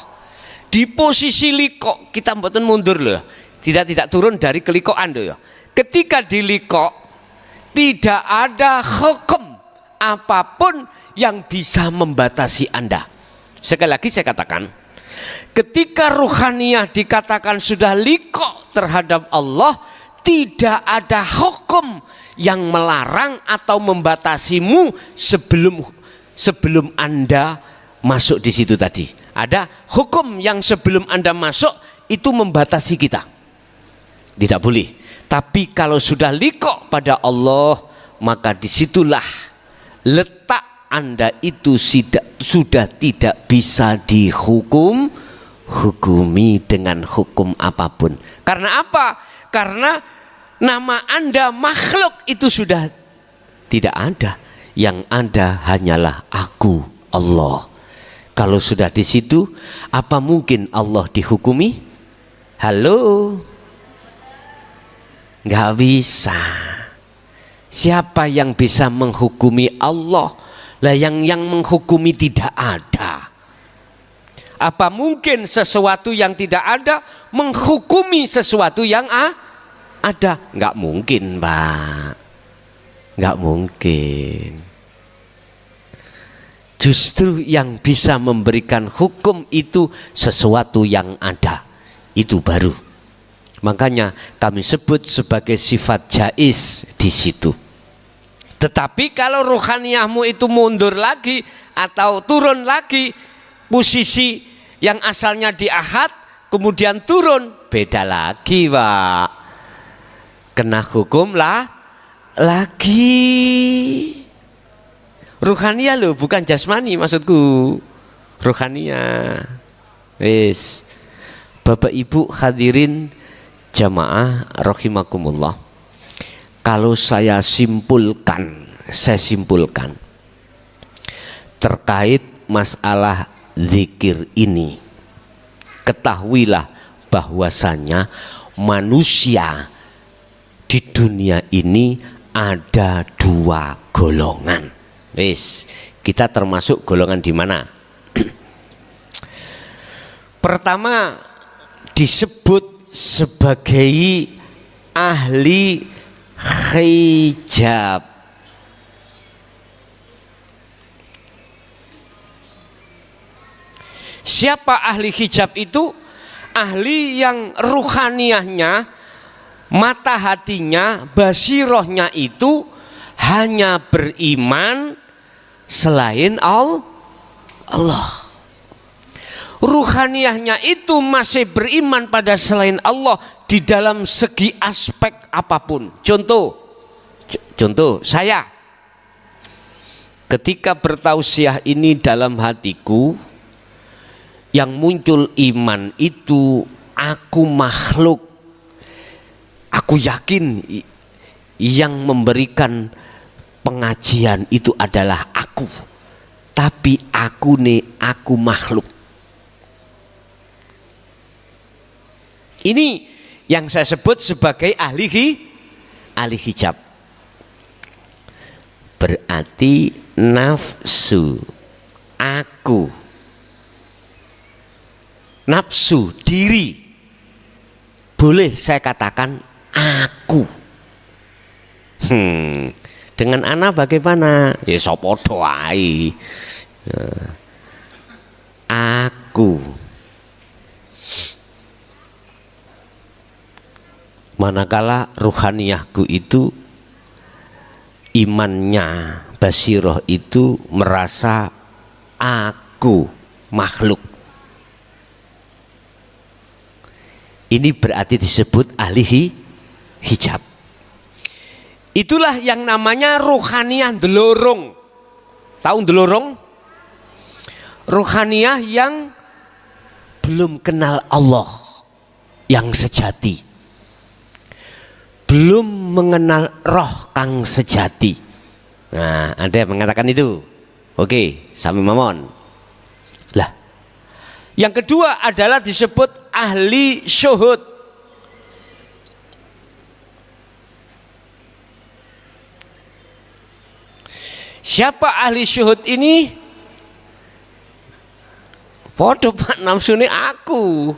Di posisi likok kita mboten mundur loh, tidak turun dari kelikokan loh. Ketika di likok tidak ada hukum apapun yang bisa membatasi Anda. Sekali lagi saya katakan, ketika ruhaniyah dikatakan sudah likok terhadap Allah, tidak ada hukum yang melarang atau membatasimu sebelum Anda masuk di situ tadi. Ada hukum yang sebelum Anda masuk itu membatasi kita. Tidak boleh. Tapi kalau sudah likok pada Allah, maka disitulah letak Anda itu sudah tidak bisa hukumi dengan hukum apapun. Karena apa? Karena nama Anda makhluk itu sudah tidak ada. Yang ada hanyalah aku, Allah. Kalau sudah di situ, apa mungkin Allah dihukumi? Halo? Nggak bisa. Siapa yang bisa menghukumi Allah? Lah yang menghukumi tidak ada. Apa mungkin sesuatu yang tidak ada menghukumi sesuatu yang ada? Nggak mungkin, Pak. Nggak mungkin. Justru yang bisa memberikan hukum itu sesuatu yang ada. Itu baru. Makanya kami sebut sebagai sifat jaiz di situ. Tetapi kalau ruhaniyahmu itu mundur lagi atau turun lagi, posisi yang asalnya di ahad kemudian turun, beda lagi Pak. Kena hukum lagi. Ruhaniyah loh, bukan jasmani maksudku. Ruhaniyah. Wis. Bapak Ibu hadirin jamaah rahimakumullah. Kalau saya simpulkan terkait masalah zikir ini, ketahuilah bahwasanya manusia di dunia ini ada dua golongan. Wis, kita termasuk golongan di mana? Pertama disebut sebagai ahli hijab. Siapa ahli hijab itu? Ahli yang ruhaniyahnya, mata hatinya, basirohnya itu hanya beriman selain Allah. ruhaniyahnya itu masih beriman pada selain Allah di dalam segi aspek apapun. Contoh saya ketika bertausiah ini dalam hatiku, yang muncul iman itu aku makhluk. Aku yakin yang memberikan pengajian itu adalah aku, tapi aku makhluk. Ini yang saya sebut sebagai ahli hijab. Berarti nafsu aku, nafsu diri, boleh saya katakan aku. Dengan ana bagaimana? Ya sopodo ae. Aku. Manakala ruhaniyahku itu imannya basiroh itu merasa aku makhluk. Ini berarti disebut ahli hijab. Itulah yang namanya ruhaniyah ndelorong. Tahu ndelorong? Ruhaniyah yang belum kenal Allah yang sejati, belum mengenal roh kang sejati. Nah, ada yang mengatakan itu. Oke, sami mamon. Lah, yang kedua adalah disebut ahli syuhud. Siapa ahli syuhud ini? Podo Pak, nafsune aku.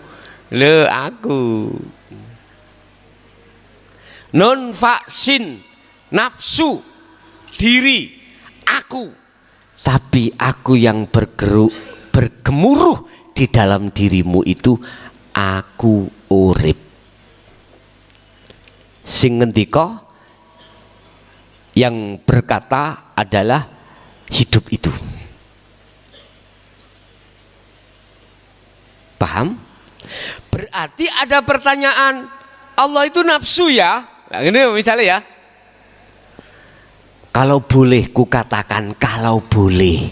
Le aku. Non faksin, nafsu, diri, aku. Tapi aku yang bergemuruh di dalam dirimu itu aku urip. Sing ngendika yang berkata adalah hidup itu. Paham? Berarti ada pertanyaan, Allah itu nafsu ya? Nah, ini misalnya ya. Kalau boleh kukatakan kalau boleh.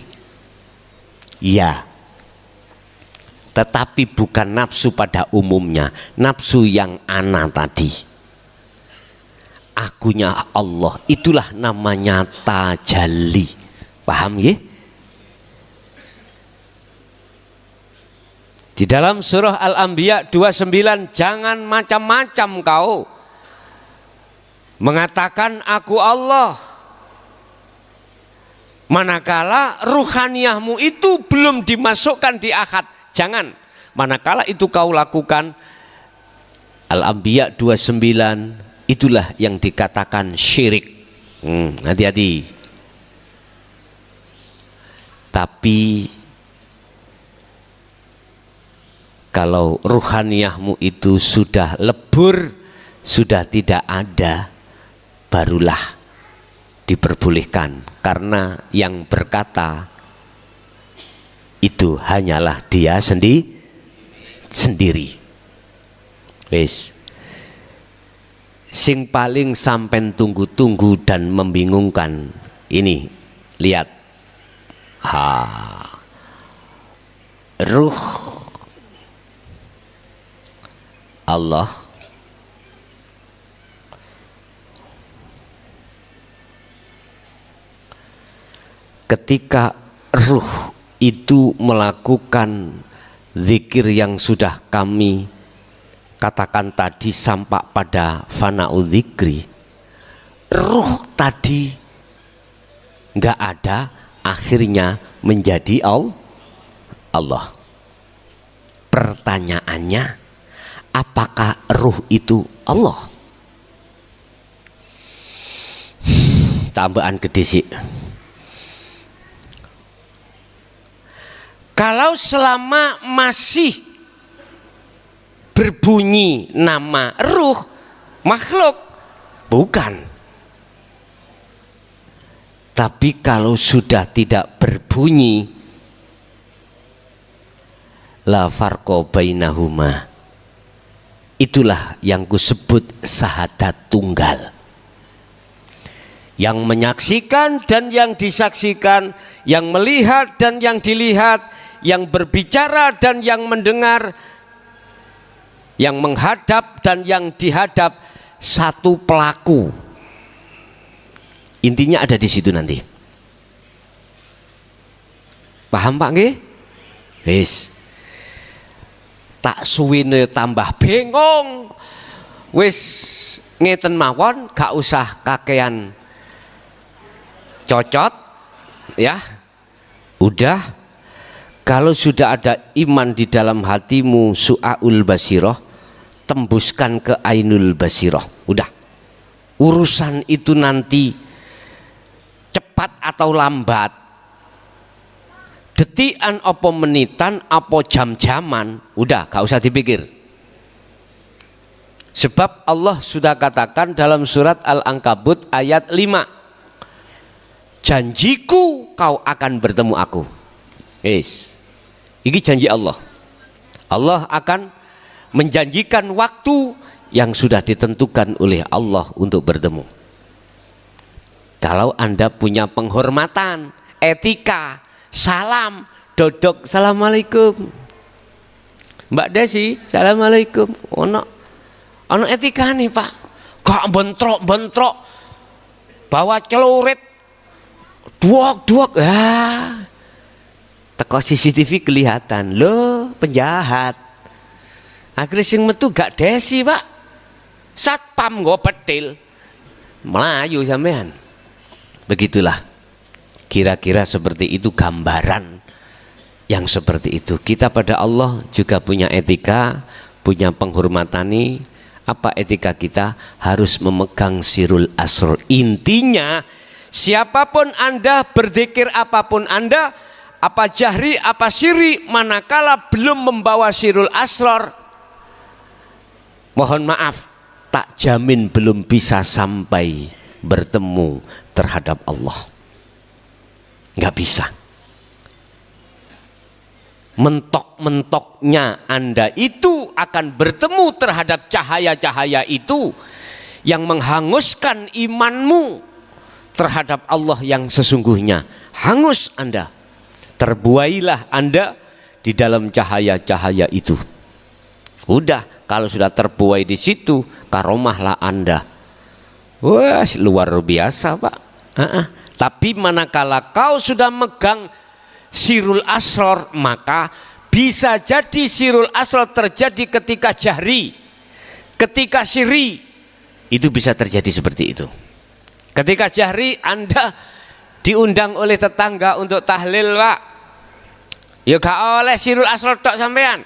Ya. Tetapi bukan nafsu pada umumnya, nafsu yang ana tadi. Akunya Allah, itulah namanya tajalli. Paham ya? Di dalam surah Al-Anbiya 29, jangan macam-macam kau mengatakan aku Allah, manakala ruhaniyahmu itu belum dimasukkan di akad. Jangan, manakala itu kau lakukan. Al-Anbiya 29, itulah yang dikatakan syirik. Hati-hati. Tapi kalau ruhaniyahmu itu sudah lebur, sudah tidak ada, barulah diperbolehkan. Karena yang berkata itu hanyalah dia sendiri. Wes. Sing paling sampen tunggu-tunggu dan membingungkan ini, lihat. Ruh Allah ketika ruh itu melakukan zikir yang sudah kami katakan tadi sampai pada fana'u dzikri, ruh tadi nggak ada, akhirnya menjadi Allah. Pertanyaannya, apakah ruh itu Allah? Tambahan gede sih. Kalau selama masih berbunyi nama ruh, makhluk, bukan. Tapi kalau sudah tidak berbunyi, la farqa bainahuma. Itulah yang kusebut syahadat tunggal. Yang menyaksikan dan yang disaksikan, yang melihat dan yang dilihat, yang berbicara dan yang mendengar, yang menghadap dan yang dihadap, satu pelaku. Intinya ada di situ nanti. Paham Pak nggih? Wis. Tak suwine tambah bingung. Wis ngeten mawon, gak usah kakean cocot ya. Udah, kalau sudah ada iman di dalam hatimu, su'aul basiroh, tembuskan ke ainul basiroh. Udah, urusan itu nanti cepat atau lambat, detikan apa menitan apa jam-jaman, udah gak usah dipikir. Sebab Allah sudah katakan dalam surat Al-Ankabut ayat 5, janjiku kau akan bertemu aku. Ini janji Allah. Allah akan menjanjikan waktu yang sudah ditentukan oleh Allah untuk bertemu. Kalau Anda punya penghormatan, etika, salam, dodok, assalamualaikum. Mbak Desi, assalamualaikum. Ono etika nih Pak. Gak bentrok, bawa celurit, duok. Teko CCTV kelihatan, loh penjahat. Akhirnya sing metu gak Desi Pak. Satpam go petil. Melayu sampean. Begitulah. Kira-kira seperti itu gambaran yang seperti itu. Kita pada Allah juga punya etika, punya penghormatani. Apa etika kita? Harus memegang sirul asrar. Intinya siapapun Anda, berzikir apapun Anda, apa jahri, apa siri, manakala belum membawa sirul asrar, mohon maaf, tak jamin belum bisa sampai bertemu terhadap Allah. Nggak bisa. Mentok-mentoknya Anda itu akan bertemu terhadap cahaya-cahaya itu yang menghanguskan imanmu terhadap Allah yang sesungguhnya. Hangus Anda, terbuailah Anda di dalam cahaya-cahaya itu. Udah, kalau sudah terbuai di situ, karomahlah Anda. Wah, luar biasa Pak. Tapi manakala kau sudah megang sirul asrar, maka bisa jadi sirul asrar terjadi ketika jahri, ketika siri, itu bisa terjadi seperti itu. Ketika jahri Anda diundang oleh tetangga untuk tahlil Pak, ya gak oleh sirul asrar tok sampean,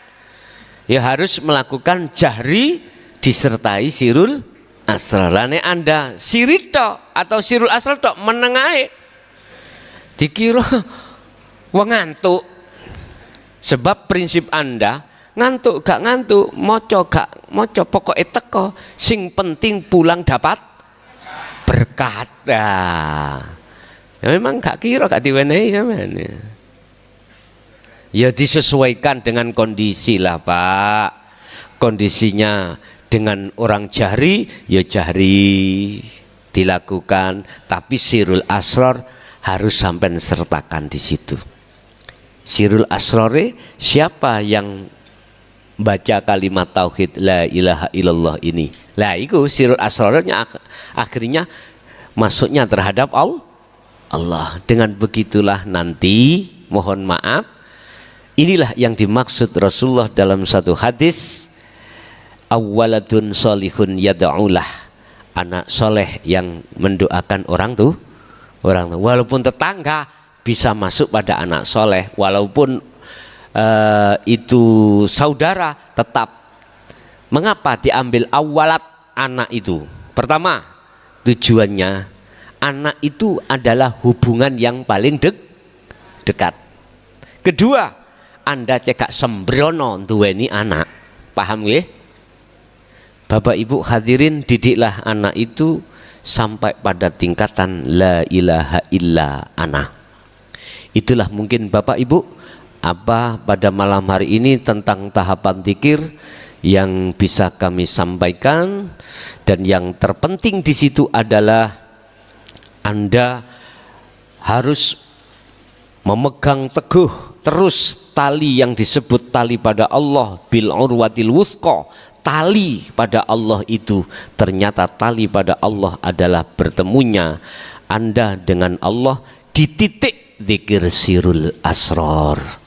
ya harus melakukan jahri disertai sirul asrar. Lane Anda siri tok atau sirul asrar tok menengahe, dikira wong ngantuk. Sebab prinsip Anda ngantuk gak ngantuk, moco gak moco, pokoknya teko, sing penting pulang dapat berkat. Ya memang gak kira gak diwenehi sampean. Ya disesuaikan dengan kondisi lah Pak. Kondisinya dengan orang jahri, ya jahri dilakukan, tapi sirul asrar harus sampai sertakan di situ. Sirul asrore, siapa yang baca kalimat tauhid la ilaha illallah ini, lah itu sirul asrornya akhirnya masuknya terhadap Allah. Dengan begitulah nanti, mohon maaf, inilah yang dimaksud Rasulullah dalam satu hadis, awwaladun solihun yad'ulah, anak soleh yang mendoakan orang tuh, walaupun tetangga bisa masuk pada anak soleh, walaupun itu saudara tetap. Mengapa diambil awalat anak itu? Pertama, tujuannya anak itu adalah hubungan yang paling dekat. Kedua, Anda cekak sembrono duweni anak, paham nggih? Bapak Ibu hadirin, didiklah anak itu sampai pada tingkatan la ilaha illa ana. Itulah mungkin Bapak Ibu apa pada malam hari ini tentang tahapan zikir yang bisa kami sampaikan, dan yang terpenting di situ adalah Anda harus memegang teguh terus tali yang disebut tali pada Allah, bil urwatil wuthqa. Tali pada Allah itu ternyata tali pada Allah adalah bertemunya Anda dengan Allah di titik zikir sirul asrar.